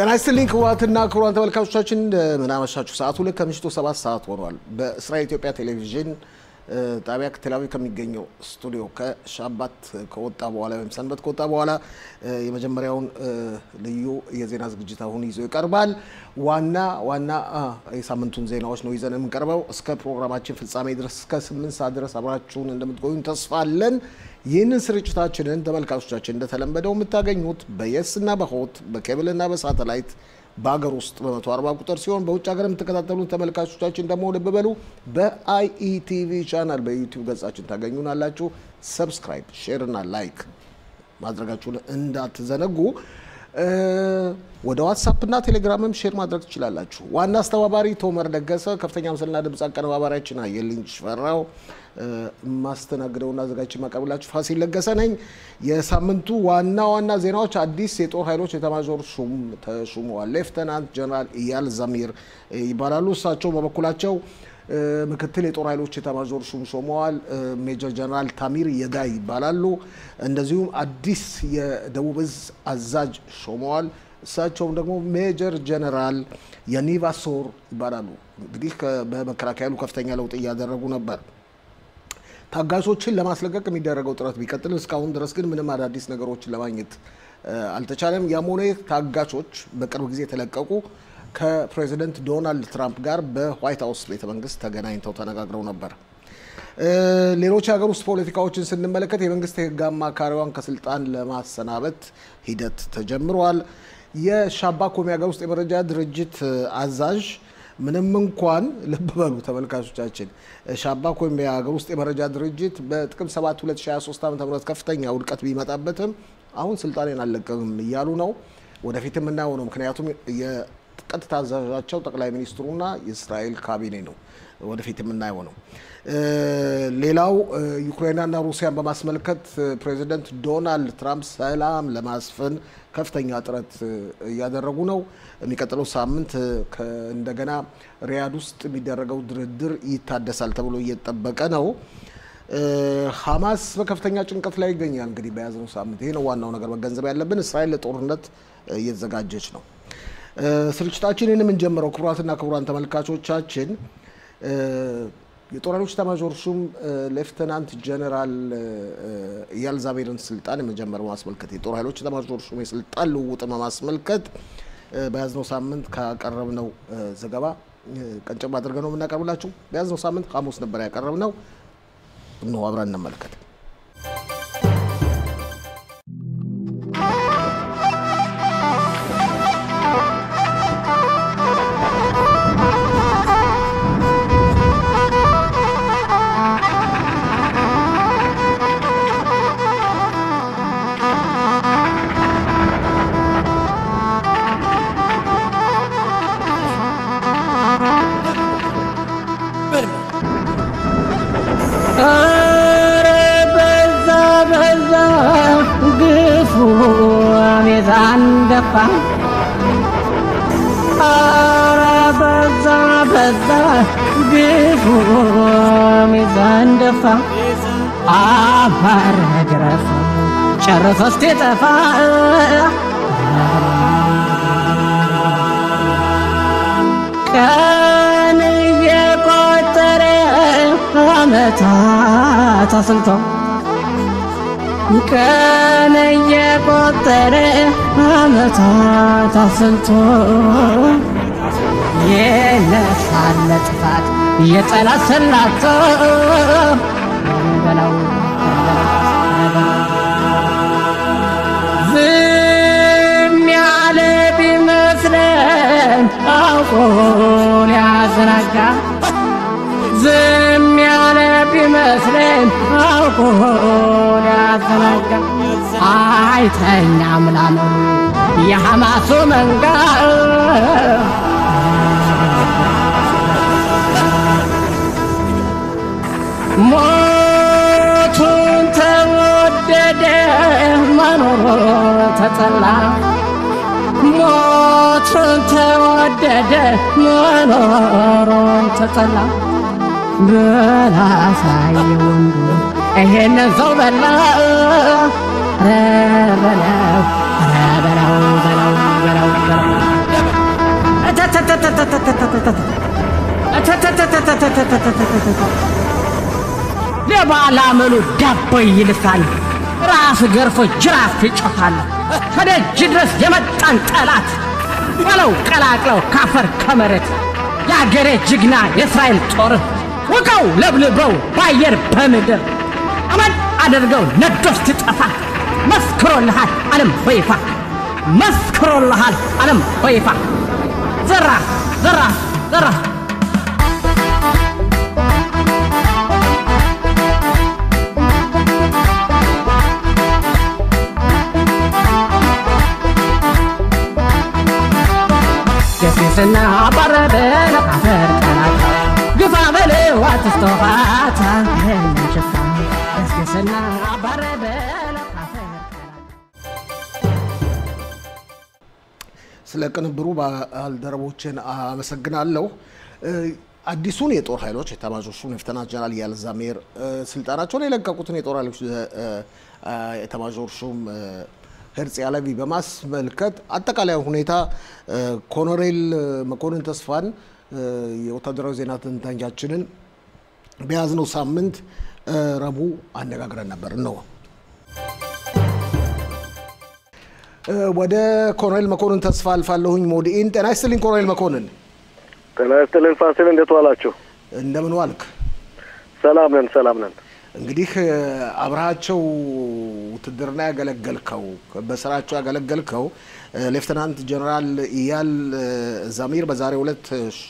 ተናስተልኝ ክቡራትና ክቡራን ተመልካቾቻችን ምናመሻችሁ ሰዓቱ ልክ ከምሽቱ 7 ሰዓት ሆኗል በእስራኤል ኢትዮጵያ ቴሌቪዥን ጣቢያ ቴላቪቭ ከሚገኘው ስቱዲዮ ከሻባት ከወጣ በኋላ ወይም ሰንበት ከወጣ በኋላ የመጀመሪያውን ልዩ የዜና ዝግጅት አሁን ይዞ ይቀርባል ዋና የሳምንቱን ዜናዎች ነው ይዘን የምንቀርበው እስከ ፕሮግራማችን ፍጻሜ ድረስ እስከ 8 ሰዓት ድረስ አብራችሁን እንደምትቆዩ ተስፋ አለን ይህንን ስርጭታችንን ተመልካቾቻችን እንደተለመደው የምታገኙት በየስና በሆት በኬብልና በሳተላይት ባገር ውስጥ በ140 ቁጥር ሲሆን በውጭ ሀገር የምትከታተሉን ተመልካቾቻችን ደግሞ ልብ በሉ በአይኢቲቪ ቻናል በዩቲዩብ ገጻችን ታገኙናላችሁ ሰብስክራይብ ሼር እና ላይክ ማድረጋችሁን እንዳትዘነጉ ወደ ዋትስአፕ እና ቴሌግራምም ሼር ማድረግ ትችላላችሁ ዋና አስተባባሪ ቶመር ደገሰ ከፍተኛ ምስልና ድምጽ አቀነባባሪያችን አየልኝ ሽፈራው ማስተናገደውና አዘጋጅ ማቀርብላችሁ ፋሲል ለገሰ ነኝ የሳምንቱ ዋና ዜናዎች አዲስ የጦር ኃይሎች የተማዦር ሹም ተሹመዋል ሌፍተናንት ጀነራል ኢያል ዛሚር ይባላሉ እሳቸው በበኩላቸው ምክትል የጦር ኃይሎች የተማዦር ሹም ሾመዋል ሜጀር ጀነራል ታሚር የዳይ ይባላሉ እንደዚሁም አዲስ የደቡብ እዝ አዛዥ ሾመዋል እሳቸው ደግሞ ሜጀር ጀነራል ያኒቫሶር ይባላሉ እንግዲህ በመከላከያሉ ከፍተኛ ለውጥ ያደረጉ ነበር ታጋሾችን ለማስለቀቅ የሚደረገው ጥረት ቢቀጥል እስካሁን ድረስ ግን ምንም አዳዲስ ነገሮችን ለማግኘት አልተቻለም ያሞኔ ታጋሾች በቅርብ ጊዜ ተለቀቁ ከፕሬዚደንት ዶናልድ ትራምፕ ጋር በዋይት ሃውስ ቤተመንግስት ተገናኝተው ተነጋግረው ነበር ሌሎች ሀገር ውስጥ ፖለቲካዎችን ስንመለከት የመንግስት የህግ አማካሪዋን ከስልጣን ለማሰናበት ሂደት ተጀምሯል የሻባኮ ሀገር ውስጥ የመረጃ ድርጅት አዛዥ ምንም እንኳን ለበበሉ ተመልካቾቻችን ሻባኮ ሀገር ውስጥ የመረጃ ድርጅት በጥቅም 7 2023 ዓ.ም ከፍተኛ ውድቀት ቢመጣበትም አሁን ስልጣኔን አለቀም ይያሉ ነው ወደፊትም እናው ነው ምክንያቱም የቀጥታ አዛዣቸው ጠቅላይ ሚኒስትሩና የእስራኤል ካቢኔ ነው ወደፊትም እናው ነው ሌላው ዩክሬንና ሩሲያን በማስመልከት ፕሬዚደንት ዶናልድ ትራምፕ ሰላም ለማስፈን ከፍተኛ ጥረት ያደረጉ ነው የሚቀጥለው ሳምንት እንደገና ሪያድ ውስጥ የሚደረገው ድርድር ይታደሳል ተብሎ እየተጠበቀ ነው ሐማስ በከፍተኛ ጭንቀት ላይ ይገኛል እንግዲህ በያዝነው ሳምንት ይሄ ነው ዋናው ነገር መገንዘብ ያለብን እስራኤል ለጦርነት እየተዘጋጀች ነው ስርጭታችንን እንጀምረው ክቡራትና ክቡራን ተመልካቾቻችን የጦር ኃይሎች ኤታማዦር ሹም ሌፍተናንት ጀነራል ኢያል ዛሚርን ስልጣን የመጀመሪያው ማስመልከት የጦር ኃይሎች ኤታማዦር ሹም የስልጣን ልውውጥ ማስመልከት በያዝነው ሳምንት ካቀረብነው ዘገባ ቀንጨብ አድርገን ነው የምናቀርብላችሁ በያዝነው ሳምንት ሐሙስ ነበር ያቀረብነው ነው አብረን እንመልከት Zandefa Arabaza Bifu Mizandefa Aparagraf Sharafasti tafa Kan yekotere Ameta tasilto كان يقطر عمتا تصلتو ينفعل طفات يطلع سلاتو بلاو زم على بمثلن أقول يا زنقا زم على بمثلن أقول يا زنقا عايتين عملانو يا حماسو منقا موتون تودد منور تطلع موتون تودد منور تطلع بلا سايوندو ይሄን ሰው በላው ለባላመሉ ዳቦ ይልሳል ራስ ገርፎ ጅራፍ ይጮኻል ከደጅ ድረስ የመጣን ጠላት ወለው ቀላቅለው ካፈር ከመሬት ያገሬ ጅግና የእስራኤል ጦር ወቀው ለብልበው ባየር በምድር አመድ አድርገው ነዶስ ትጠፋ መስክሮልሃል ዓለም በይፋ መስክሮልሃል ዓለም በይፋ ዘራ ዘራ ዘራ ገስስና ባረበለ ካፈር ቀላቃ ግፋ በለው አትስተፋታ ለንሽፋ ገስስና ባረበለ ካፈር ስለ ቅንብሩ ባልደረቦችን አመሰግናለሁ። አዲሱን የጦር ኃይሎች ኤታማዦር ሹም ሌተናንት ጀነራል ኢያል ዛሚር ስልጣናቸውን የለቀቁትን የጦር ኃይሎች ኤታማዦር ሹም ሄርጽ ያለቪ በማስመልከት አጠቃላይ ሁኔታ ኮሎኔል መኮንን ተስፋን የወታደራዊ ዜና ተንታኛችንን በያዝነው ሳምንት ረቡዕ አነጋግረን ነበር ነው። ወደ ኮሎኔል መኮንን ተስፋ አልፋለሁኝ። ሞዲኢን ጤና ይስጥልኝ ኮሎኔል መኮንን። ጤና ይስጥልኝ ፋሲል፣ እንዴት ዋላችሁ? እንደምን ዋልክ? ሰላም ነን። እንግዲህ አብራቸው ውትድርና ያገለገልከው በስራቸው ያገለገልከው ሌተናንት ጀነራል ኢያል ዛሚር በዛሬው ዕለት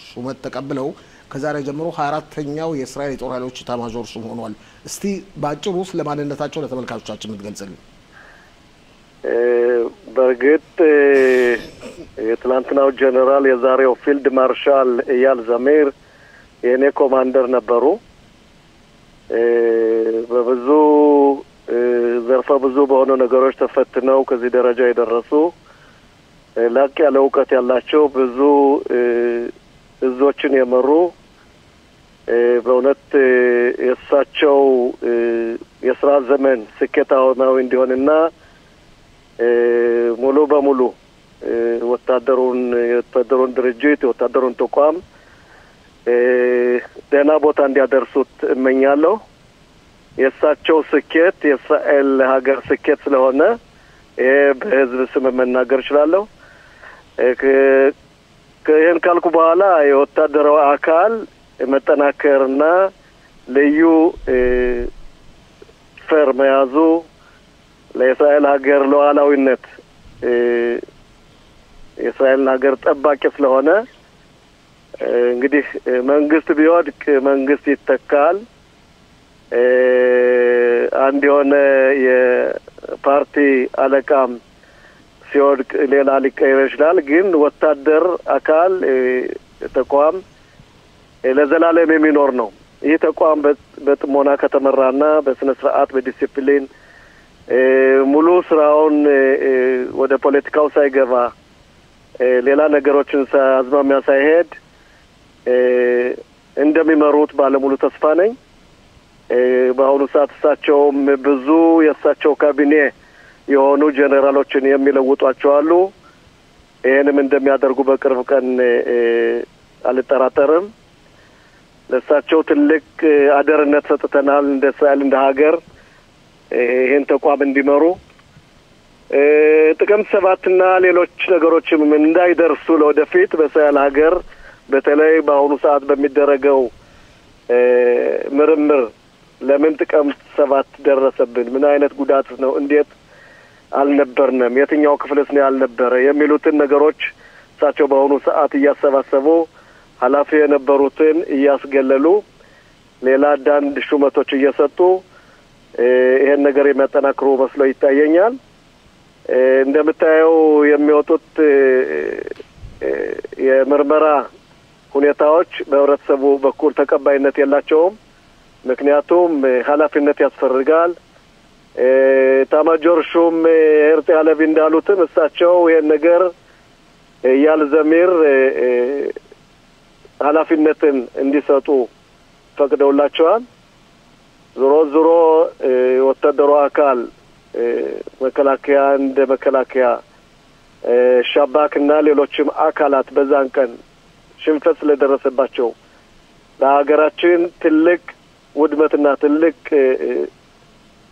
ሹመት ተቀብለው ከዛሬ ጀምሮ 24ኛው የእስራኤል የጦር ኃይሎች ኤታማዦር ሹም ሆኗል። እስቲ ባጭሩ ስለማንነታቸው ለተመልካቾቻችን የምትገልጽልን? በርግጥ የትላንትናው ጀነራል የዛሬው ፊልድ ማርሻል ኢያል ዛሚር የኔ ኮማንደር ነበሩ። በብዙ ዘርፈ ብዙ በሆኑ ነገሮች ተፈትነው ከዚህ ደረጃ የደረሱ ላቅ ያለ እውቀት ያላቸው ብዙ እዞችን የመሩ በእውነት የእሳቸው የስራ ዘመን ስኬታማዊ እንዲሆንና ሙሉ በሙሉ የወታደሩን ድርጅት የወታደሩን ተቋም ደህና ቦታ እንዲያደርሱት እመኛለሁ። የእሳቸው ስኬት የእስራኤል ሀገር ስኬት ስለሆነ በህዝብ ስም መናገር እችላለሁ። ይህን ካልኩ በኋላ የወታደራዊ አካል መጠናከርና ልዩ ፈር መያዙ ለእስራኤል ሀገር ሉዓላዊነት የእስራኤል ሀገር ጠባቂ ስለሆነ እንግዲህ መንግስት ቢወድቅ መንግስት ይተካል። አንድ የሆነ የፓርቲ አለቃም ሲወድቅ ሌላ ሊቀየር ይችላል። ግን ወታደር አካል ተቋም ለዘላለም የሚኖር ነው። ይህ ተቋም በጥሞና ከተመራና በስነ ስርዓት በዲሲፕሊን ሙሉ ስራውን ወደ ፖለቲካው ሳይገባ ሌላ ነገሮችን አዝማሚያ ሳይሄድ እንደሚመሩት ባለሙሉ ተስፋ ነኝ። በአሁኑ ሰዓት እሳቸውም ብዙ የእሳቸው ካቢኔ የሆኑ ጀነራሎችን የሚለውጧቸው አሉ። ይህንም እንደሚያደርጉ በቅርብ ቀን አልጠራጠርም። ለእሳቸው ትልቅ አደርነት ሰጥተናል እንደ እስራኤል እንደ ሀገር ይህን ተቋም እንዲመሩ ጥቅምት 7ና ሌሎች ነገሮችም እንዳይደርሱ ለወደፊት በእስራኤል ሀገር በተለይ በአሁኑ ሰዓት በሚደረገው ምርምር ለምን ጥቅምት 7 ደረሰብን፣ ምን አይነት ጉዳት ነው፣ እንዴት አልነበርንም፣ የትኛው ክፍልስ ነው ያልነበረ የሚሉትን ነገሮች እሳቸው በአሁኑ ሰዓት እያሰባሰቡ ኃላፊ የነበሩትን እያስገለሉ ሌላ አንዳንድ ሹመቶች እየሰጡ ይሄን ነገር የሚያጠናክሩ መስሎ ይታየኛል። እንደምታየው የሚወጡት የምርመራ ሁኔታዎች በህብረተሰቡ በኩል ተቀባይነት የላቸውም። ምክንያቱም ኃላፊነት ያስፈልጋል። ኤታማዦር ሹም ሄርጽ ያለቪ እንዳሉትም እሳቸው ይሄን ነገር ኢያል ዛሚር ኃላፊነትን እንዲሰጡ ፈቅደውላቸዋል። ዞሮ ወታደሩ አካል መከላከያ እንደ መከላከያ ሻባክና ሌሎችም አካላት በዛን ቀን ሽንፈት ስለደረሰባቸው ለሀገራችን ትልቅ ውድመትና ትልቅ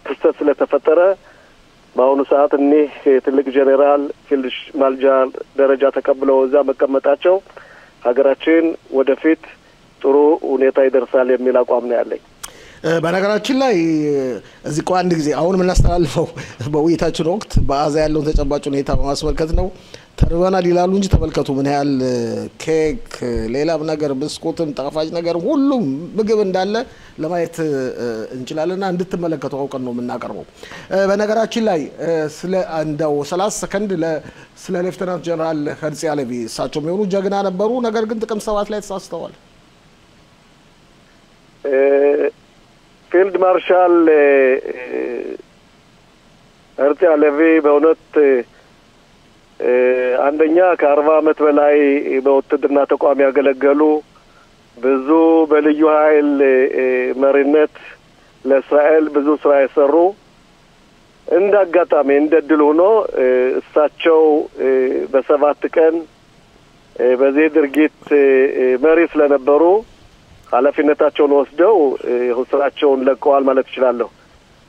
ክስተት ስለተፈጠረ በአሁኑ ሰዓት እኒህ ትልቅ ጄኔራል ፊልድ ማርሻል ደረጃ ተቀብለው እዛ መቀመጣቸው ሀገራችን ወደፊት ጥሩ ሁኔታ ይደርሳል የሚል አቋም ነው ያለኝ። በነገራችን ላይ እዚህ ቆይ አንድ ጊዜ አሁን የምናስተላልፈው በውይይታችን ወቅት በአዛ ያለውን ተጨባጭ ሁኔታ በማስመልከት ነው። ተርበናል ይላሉ እንጂ ተመልከቱ ምን ያህል ኬክ፣ ሌላም ነገር ብስኩትም፣ ጣፋጭ ነገር ሁሉም ምግብ እንዳለ ለማየት እንችላለንና እንድትመለከቱ አውቀን ነው የምናቀርበው። በነገራችን ላይ ስለ እንደው 30 ሰከንድ ስለ ሌፍተናንት ጀነራል ሄርዚ ሃሌቪ እሳቸው የሚሆኑ ጀግና ነበሩ። ነገር ግን ጥቅምት 7 ላይ ተሳስተዋል። ፊልድ ማርሻል ሄርዚ ሃሌቪ በእውነት አንደኛ ከ40 ዓመት በላይ በውትድርና ተቋም ያገለገሉ ብዙ በልዩ ኃይል መሪነት ለእስራኤል ብዙ ስራ የሰሩ እንዳጋጣሚ እንደድል ሆኖ እሳቸው በ7 ቀን በዚህ ድርጊት መሪ ስለነበሩ ኃላፊነታቸውን ወስደው ስራቸውን ለቀዋል ማለት ይችላል።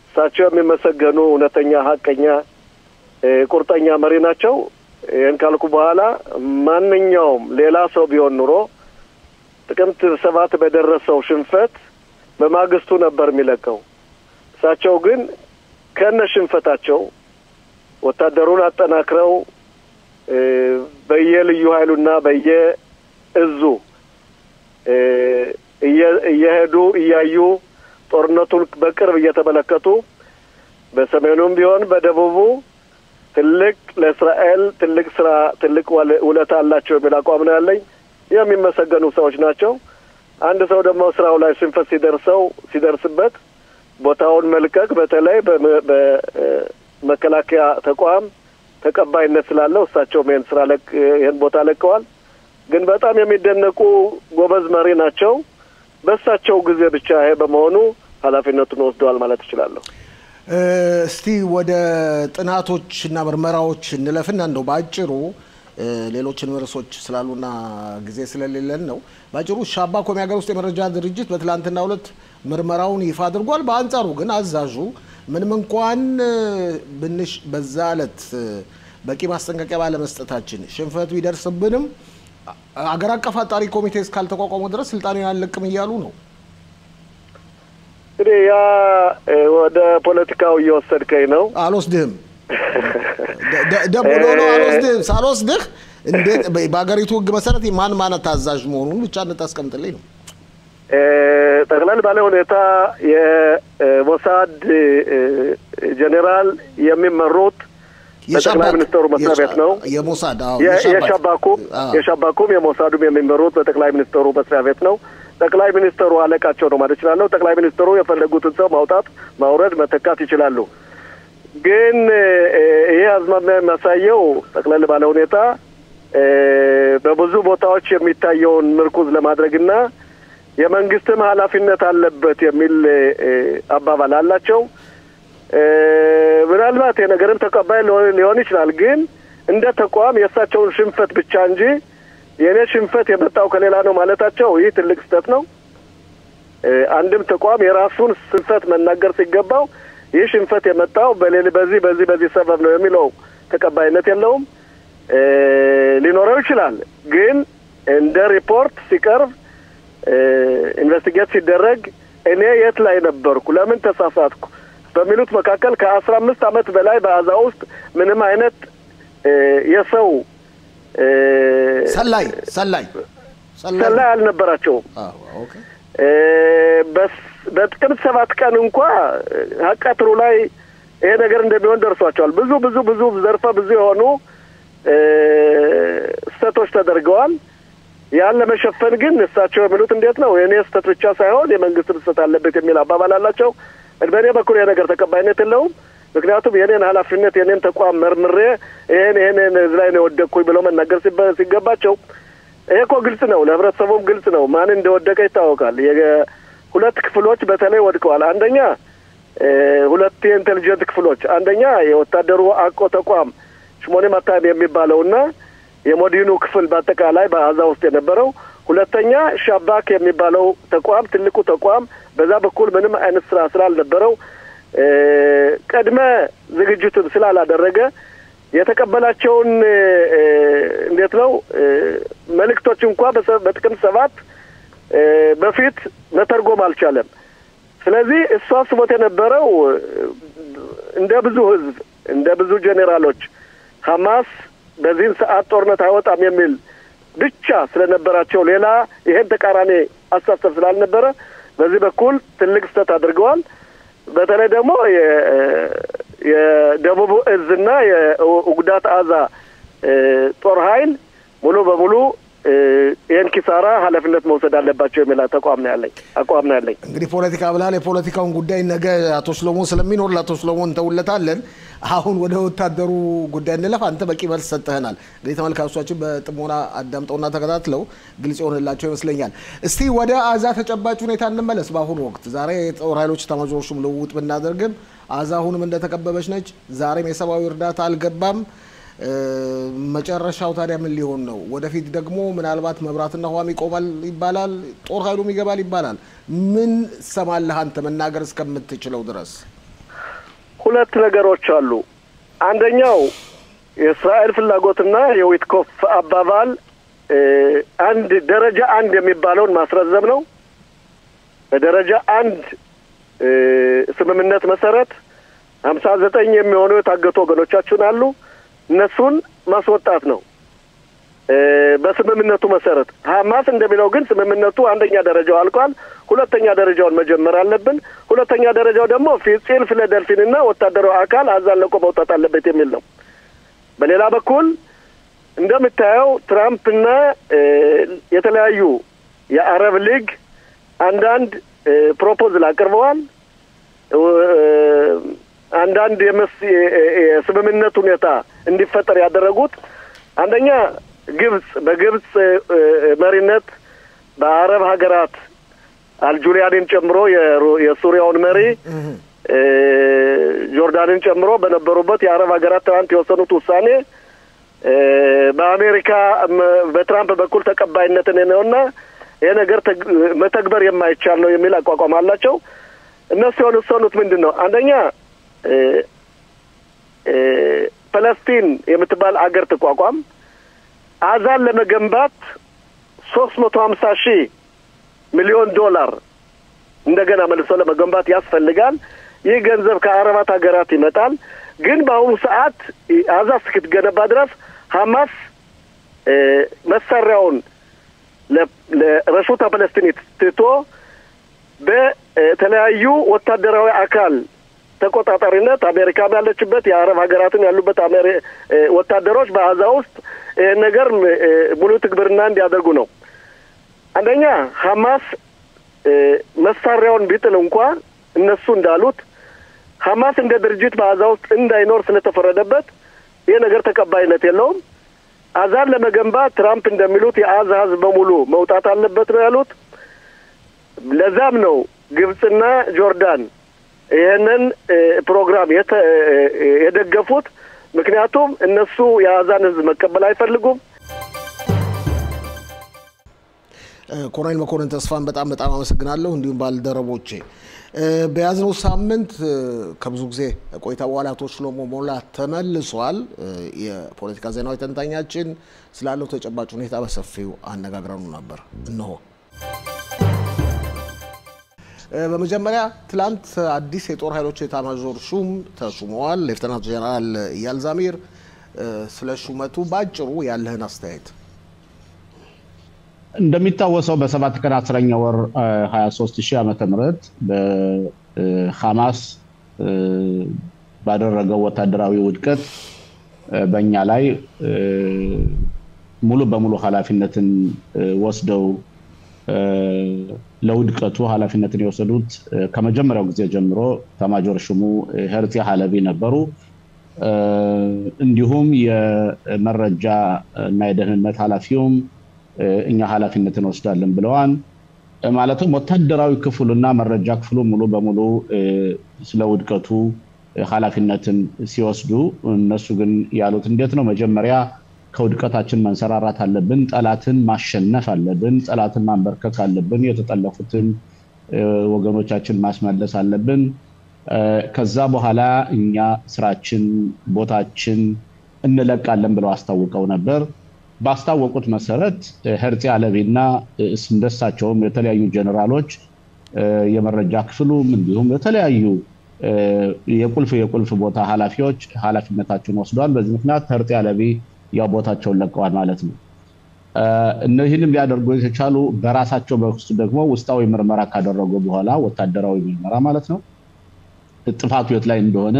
እሳቸው የሚመሰገኑ እውነተኛ ሀቀኛ ቁርጠኛ መሪ ናቸው። ይህን ካልኩ በኋላ ማንኛውም ሌላ ሰው ቢሆን ኑሮ ጥቅምት 7 በደረሰው ሽንፈት በማግስቱ ነበር የሚለቀው። እሳቸው ግን ከነ ሽንፈታቸው ወታደሩን አጠናክረው በየልዩ ኃይሉና በየእዙ እየሄዱ እያዩ ጦርነቱን በቅርብ እየተመለከቱ በሰሜኑም ቢሆን በደቡቡ ትልቅ ለእስራኤል ትልቅ ስራ ትልቅ ውለታ አላቸው የሚል አቋም ነው ያለኝ። የሚመሰገኑ ሰዎች ናቸው። አንድ ሰው ደግሞ ስራው ላይ ሽንፈት ሲደርስበት ቦታውን መልቀቅ በተለይ በመከላከያ ተቋም ተቀባይነት ስላለው እሳቸው ይህን ቦታ ለቀዋል። ግን በጣም የሚደነቁ ጎበዝ መሪ ናቸው። በእሳቸው ጊዜ ብቻ ይሄ በመሆኑ ኃላፊነቱን ወስደዋል ማለት እችላለሁ። እስቲ ወደ ጥናቶችና ምርመራዎች እንለፍና እንደው ባጭሩ ሌሎችን ርዕሶች ስላሉና ጊዜ ስለሌለን ነው። ባጭሩ ሻባኮ የሀገር ውስጥ የመረጃ ድርጅት በትላንትናው ዕለት ምርመራውን ይፋ አድርጓል። በአንጻሩ ግን አዛዡ ምንም እንኳን በዛ ዕለት በቂ ማስጠንቀቂያ ባለመስጠታችን ሽንፈቱ ይደርስብንም አገር አቀፍ አጣሪ ኮሚቴ እስካልተቋቋመ ድረስ ስልጣኔን አልለቅም እያሉ ነው። ያ ወደ ፖለቲካው እየወሰድከኝ ነው። አልወስድህም ደብሎ ነው አልወስድህም። ሳልወስድህ እንዴት በአገሪቱ ሕግ መሰረት ማን ታዛዥ መሆኑን ብቻ እንድታስቀምጥልኝ ነው። ጠቅላላ ባለ ሁኔታ የሞሳድ ጄኔራል የሚመሩት በጠቅላይ ሚኒስትሩ መስሪያ ቤት ነው። የሞሳድ የሻባኩም የሞሳዱም የሚመሩት በጠቅላይ ሚኒስትሩ መስሪያ ቤት ነው። ጠቅላይ ሚኒስትሩ አለቃቸው ነው ማለት ይችላል። ጠቅላይ ሚኒስትሩ የፈለጉትን ሰው ማውጣት ማውረድ መተካት ይችላሉ። ግን ይሄ አዝማሚያ የሚያሳየው ጠቅላላ ባለ ሁኔታ በብዙ ቦታዎች የሚታየውን ምርኩዝ ለማድረግና የመንግስትም ኃላፊነት አለበት የሚል አባባል አላቸው። ምናልባት የነገርም ተቀባይ ሊሆን ይችላል። ግን እንደ ተቋም የእሳቸውን ሽንፈት ብቻ እንጂ የኔ ሽንፈት የመጣው ከሌላ ነው ማለታቸው ይህ ትልቅ ስህተት ነው። አንድም ተቋም የራሱን ሽንፈት መናገር ሲገባው ይህ ሽንፈት የመጣው በዚህ ሰበብ ነው የሚለው ተቀባይነት የለውም። ሊኖረው ይችላል። ግን እንደ ሪፖርት ሲቀርብ ኢንቨስቲጌት ሲደረግ እኔ የት ላይ ነበርኩ፣ ለምን ተሳሳትኩ በሚሉት መካከል ከ15 ዓመት በላይ በአዛ ውስጥ ምንም አይነት የሰው ሰላይ አልነበራቸውም። ኦኬ በጥቅምት 7 ቀን እንኳን ሀቃትሩ ላይ ይሄ ነገር እንደሚሆን ደርሷቸዋል። ብዙ ዘርፈ ብዙ የሆኑ ስህተቶች ተደርገዋል። ያን ለመሸፈን ግን እሳቸው የሚሉት እንዴት ነው የኔ ስህተት ብቻ ሳይሆን የመንግስት ስህተት አለበት የሚል አባባል አላቸው። በእኔ በኩል ይሄ ነገር ተቀባይነት የለውም። ምክንያቱም የኔን ኃላፊነት የኔን ተቋም መርምሬ ይሄን እዚህ ላይ ነው ወደኩኝ ብለው መናገር ሲገባቸው ይሄ እኮ ግልጽ ነው፣ ለህብረተሰቡም ግልጽ ነው። ማን እንደወደቀ ይታወቃል። ሁለት ክፍሎች በተለይ ወድቀዋል። አንደኛ ሁለት የኢንተሊጀንት ክፍሎች፣ አንደኛ የወታደሩ አቆ ተቋም ሽሞኔ ማታም የሚባለውና የሞዲኑ ክፍል በአጠቃላይ በአዛ ውስጥ የነበረው፣ ሁለተኛ ሻባክ የሚባለው ተቋም ትልቁ ተቋም በዛ በኩል ምንም አይነት ስራ ስላልነበረው ቀድመ ዝግጅቱን ስላላደረገ የተቀበላቸውን እንዴት ነው መልእክቶች እንኳን በጥቅም 7 በፊት መተርጎም አልቻለም። ስለዚህ እሱ አስቦት የነበረው እንደ ብዙ ህዝብ እንደ ብዙ ጄኔራሎች ሐማስ በዚህን ሰዓት ጦርነት አይወጣም የሚል ብቻ ስለነበራቸው ሌላ ይሄን ተቃራኒ አስተሳሰብ ስላልነበረ በዚህ በኩል ትልቅ ስህተት አድርገዋል። በተለይ ደግሞ የደቡብ እዝና የኡግዳት አዛ ጦር ኃይል ሙሉ በሙሉ ይሄን ኪሳራ ኃላፊነት መውሰድ አለባቸው የሚል አቋም ነው ያለኝ። እንግዲህ ፖለቲካ ብላል የፖለቲካውን ጉዳይ ነገ አቶ ሰሎሞን ስለሚኖር ለአቶ ሰሎሞን ተውለታለን። አሁን ወደ ወታደሩ ጉዳይ እንለፍ። አንተ በቂ መልስ ሰጥተናል። እንግዲህ ተመልካቾቻችን በጥሞና አዳምጠውና ተከታትለው ግልጽ ይሆንላቸው ይመስለኛል። እስቲ ወደ አዛ ተጨባጭ ሁኔታ እንመለስ። በአሁኑ ወቅት ዛሬ ጦር ኃይሎች ኤታማዦር ሹም ልውውጥ ብናደርግም አዛ አሁንም እንደተከበበች ነች። ዛሬም የሰብአዊ እርዳታ አልገባም። መጨረሻው ታዲያ ምን ሊሆን ነው? ወደፊት ደግሞ ምናልባት መብራትና ውሃም ይቆማል ይባላል፣ ጦር ኃይሉም ይገባል ይባላል። ምን ሰማለህ አንተ መናገር እስከምትችለው ድረስ? ሁለት ነገሮች አሉ። አንደኛው የእስራኤል ፍላጎትና የዊትኮፍ አባባል አንድ ደረጃ 1 የሚባለውን ማስረዘም ነው። በደረጃ 1 ስምምነት መሰረት 59 የሚሆኑ የታገቱ ወገኖቻችን አሉ። እነሱን ማስወጣት ነው በስምምነቱ መሰረት። ሐማስ እንደሚለው ግን ስምምነቱ አንደኛ ደረጃው አልቋል። ሁለተኛ ደረጃውን መጀመር አለብን። ሁለተኛ ደረጃው ደግሞ ፊልጽል ፍለደልፊንና ወታደራዊ አካል አዛን ለቆ መውጣት አለበት የሚል ነው። በሌላ በኩል እንደምታየው ትራምፕና የተለያዩ የአረብ ሊግ አንዳንድ ፕሮፖዛል አቅርበዋል። አንዳንድ የስምምነት ሁኔታ እንዲፈጠር ያደረጉት አንደኛ በግብጽ መሪነት በአረብ ሀገራት አልጁሊያንን ጨምሮ የሱሪያውን መሪ ጆርዳንን ጨምሮ በነበሩበት የአረብ ሀገራት ትናንት የወሰኑት ውሳኔ በአሜሪካ በትራምፕ በኩል ተቀባይነትን ነውና ይሄ ነገር መተግበር የማይቻል ነው የሚል አቋቋም አላቸው። እነሱ የወሰኑት ምንድነው? አንደኛ ፓለስቲን የምትባል አገር ተቋቋም አዛን ለመገንባት 350 ሚሊዮን ዶላር እንደገና መልሶ ለመገንባት ያስፈልጋል። ይህ ገንዘብ ከአረባት ሀገራት ይመጣል። ግን በአሁኑ ሰዓት አዛ እስክትገነባ ድረስ ሐማስ መሳሪያውን ለረሹታ ፓለስቲኒት ትቶ በተለያዩ ወታደራዊ አካል ተቆጣጣሪነት አሜሪካም ያለችበት የአረብ ሀገራትን ያሉበት ወታደሮች በአዛ ውስጥ ነገር ሙሉ ትግብርና እንዲያደርጉ ነው። አንደኛ ሐማስ መሳሪያውን ቢጥል እንኳን እነሱ እንዳሉት ሐማስ እንደ ድርጅት በአዛ ውስጥ እንዳይኖር ስለተፈረደበት ይሄ ነገር ተቀባይነት የለውም። አዛን ለመገንባት ትራምፕ እንደሚሉት የአዛ ህዝብ በሙሉ መውጣት አለበት ነው ያሉት። ለዛም ነው ግብጽና ጆርዳን ይሄንን ፕሮግራም የደገፉት። ምክንያቱም እነሱ የአዛን ህዝብ መቀበል አይፈልጉም። ኮሎኔል መኮንን ተስፋን በጣም አመሰግናለሁ። እንዲሁም ባልደረቦቼ በያዝነው ሳምንት ከብዙ ጊዜ ቆይታ በኋላ አቶ ሰሎሞ ሞላ ተመልሷል። የፖለቲካ ዜናዊ ተንታኛችን ስላለው ተጨባጭ ሁኔታ በሰፊው አነጋግረኑ ነበር። እነሆ በመጀመሪያ ትላንት አዲስ የጦር ኃይሎች ኤታማዦር ሹም ተሹመዋል። ሌፍተናንት ጄኔራል ኢያል ዛሚር፣ ስለ ሹመቱ ባጭሩ ያለህን አስተያየት? እንደሚታወሰው በ7 ቀን 10ኛ ወር 23000 ዓመተ ምህረት በሐማስ ባደረገው ወታደራዊ ውድቀት በእኛ ላይ ሙሉ በሙሉ ኃላፊነትን ወስደው ለውድቀቱ ኃላፊነትን የወሰዱት ከመጀመሪያው ጊዜ ጀምሮ ኤታማዦር ሹሙ ሄርዚ ሃለቢ ነበሩ። እንዲሁም የመረጃ እና የደህንነት ኃላፊውም እኛ ኃላፊነትን ወስዳለን ብለዋል። ማለትም ወታደራዊ ክፍሉና መረጃ ክፍሉ ሙሉ በሙሉ ስለ ውድቀቱ ኃላፊነትን ሲወስዱ እነሱ ግን ያሉት እንዴት ነው? መጀመሪያ ከውድቀታችን መንሰራራት አለብን ጠላትን ማሸነፍ አለብን ጠላትን ማንበርከክ አለብን የተጠለፉትን ወገኖቻችን ማስመለስ አለብን ከዛ በኋላ እኛ ስራችን ቦታችን እንለቃለን ብለው አስታውቀው ነበር ባስታወቁት መሰረት ሄርጽ አለቤና እንደሳቸውም የተለያዩ ጀነራሎች የመረጃ ክፍሉም እንዲሁም የተለያዩ የቁልፍ ቦታ ኃላፊዎች ኃላፊነታቸውን ወስደዋል በዚህ ምክንያት ሄርጽ አለቤ ያው ቦታቸውን ለቀዋል ማለት ነው እነዚህንም ሊያደርጉ የቻሉ በራሳቸው በውስጥ ደግሞ ውስጣዊ ምርመራ ካደረጉ በኋላ ወታደራዊ ምርመራ ማለት ነው ጥፋቱ የት ላይ እንደሆነ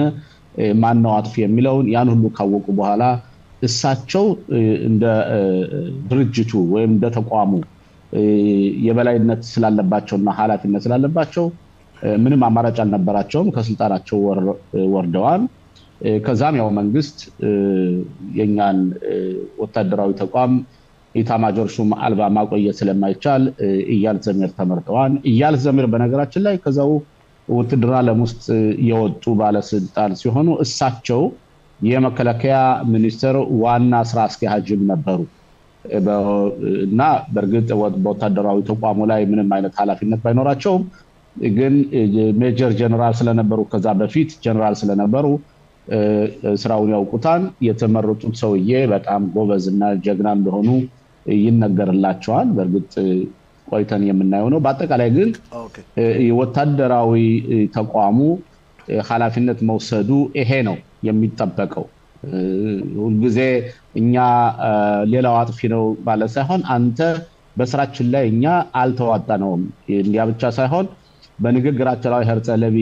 ማን ነው አጥፊ የሚለውን ያን ሁሉ ካወቁ በኋላ እሳቸው እንደ ድርጅቱ ወይም እንደ ተቋሙ የበላይነት ስላለባቸውና ኃላፊነት ስላለባቸው ምንም አማራጭ አልነበራቸውም ከስልጣናቸው ወርደዋል ከዛም ያው መንግስት የኛን ወታደራዊ ተቋም ኢታማጆር ሹም አልባ ማቆየት ስለማይቻል ኢያል ዘሚር ተመርጠዋል ኢያል ዘሚር በነገራችን ላይ ከዛው ውትድርና ለሙስጥ የወጡ ባለስልጣን ሲሆኑ እሳቸው የመከላከያ ሚኒስትር ዋና ስራ አስኪያጅም ነበሩ እና በርግጥ ወታደራዊ ተቋሙ ላይ ምንም አይነት ኃላፊነት ባይኖራቸው ግን ሜጀር ጀነራል ስለነበሩ ከዛ በፊት ጀነራል ስለነበሩ ስራውን ያውቁታል የተመረጡት ሰውዬ በጣም ጎበዝና ጀግና እንደሆኑ ይነገርላቸዋል በርግጥ ቆይተን የምናየው ነው በአጠቃላይ ግን የወታደራዊ ተቋሙ ኃላፊነት መውሰዱ ይሄ ነው የሚጠበቀው ሁልጊዜ እኛ ሌላው አጥፊ ነው ባለ ሳይሆን አንተ በስራችን ላይ እኛ አልተዋጣነውም እንዲያ ብቻ ሳይሆን በንግግራቸው ላይ ሄርጽ አለቤ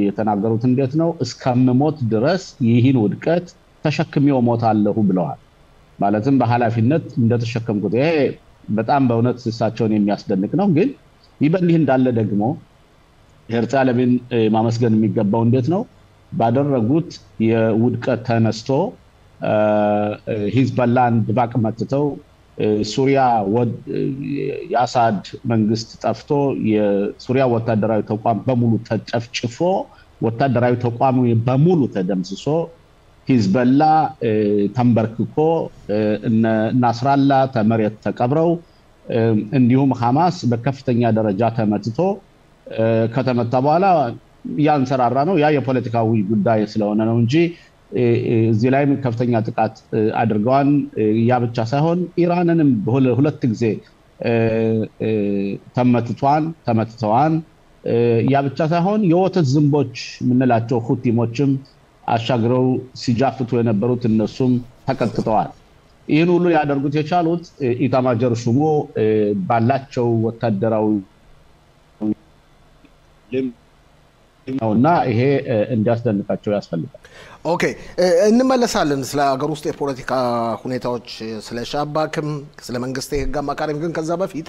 የተናገሩት እንዴት ነው እስከምሞት ድረስ ይህን ውድቀት ተሸክሜው ሞታለሁ ብለዋል ማለትም በኃላፊነት እንደተሸከምኩት ይሄ በጣም በእውነት እሳቸውን የሚያስደንቅ ነው ግን ይበልህ እንዳለ ደግሞ ሄርጽ አለቤን ማመስገን የሚገባው እንዴት ነው ባደረጉት የውድቀት ተነስቶ ሂዝቦላን ድባቅ መትተው ሱሪያ የአሳድ መንግስት ጠፍቶ የሱሪያ ወታደራዊ ተቋም በሙሉ ተጨፍጭፎ ወታደራዊ ተቋሙ በሙሉ ተደምስሶ ሂዝቦላ ተንበርክኮ ናስራላ ተመሬት ተቀብረው እንዲሁም ሐማስ በከፍተኛ ደረጃ ተመትቶ ከተመታ በኋላ ያንሰራራ ነው ያ የፖለቲካዊ ጉዳይ ስለሆነ ነው እንጂ እዚህ ላይ ከፍተኛ ጥቃት አድርገዋል ያ ብቻ ሳይሆን ኢራንንም ሁለት ጊዜ ተመትተዋል ያ ብቻ ሳይሆን የወተት ዝንቦች ምንላቸው ሁቲሞችም አሻግረው ሲጃፍቱ የነበሩት እነሱም ተቀጥቅጠዋል ይህን ሁሉ ያደርጉት የቻሉት ኢታማጆር ሹሙ ባላቸው ወታደራዊ ነውና ይሄ እንዲያስደንቃቸው ያስፈልጋል ኦኬ እንመለሳለን ስለ ሀገር ውስጥ የፖለቲካ ሁኔታዎች ስለ ሻባክም ስለ መንግስት የህግ አማካሪም ግን ከዛ በፊት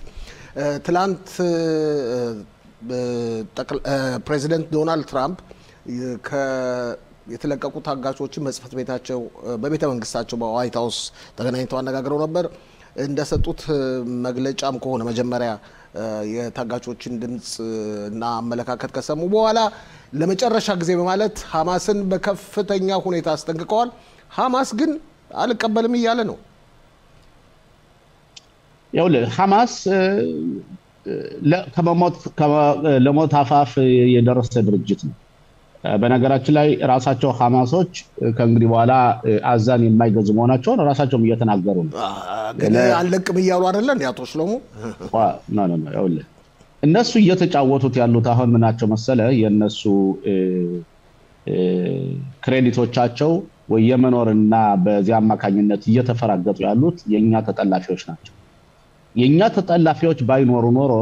ትላንት ፕሬዚደንት ዶናልድ ትራምፕ የተለቀቁ ታጋቾችን መስፈት ቤታቸው በቤተ መንግስታቸው በዋይት ሃውስ ተገናኝተው አነጋግረው ነበር እንደሰጡት መግለጫም ከሆነ መጀመሪያ የታጋቾችን ድምጽ እና አመለካከት ከሰሙ በኋላ ለመጨረሻ ጊዜ በማለት ሐማስን በከፍተኛ ሁኔታ አስጠንቅቀዋል ሐማስ ግን አልቀበልም ይያለ ነው ያው ሐማስ ለሞት አፋፍ የደረሰ ድርጅት ነው በነገራችን ላይ ራሳቸው ሐማሶች ከእንግዲህ በኋላ አዛን የማይገዙ መሆናቸውን ራሳቸውም እየተናገሩ ነው ግን አልለቅም ይያሉ አይደል ያቶ ሽሎሙ ነው ያው እነሱ እየተጫወቱት ያሉት አሁን ምናቸው መሰለ የነሱ ክሬዲቶቻቸው ወይ የመኖርና በዚያ አማካኝነት እየተፈራገጡ ያሉት የኛ ተጠላፊዎች ናቸው የኛ ተጠላፊዎች ባይኖሩ ኖሮ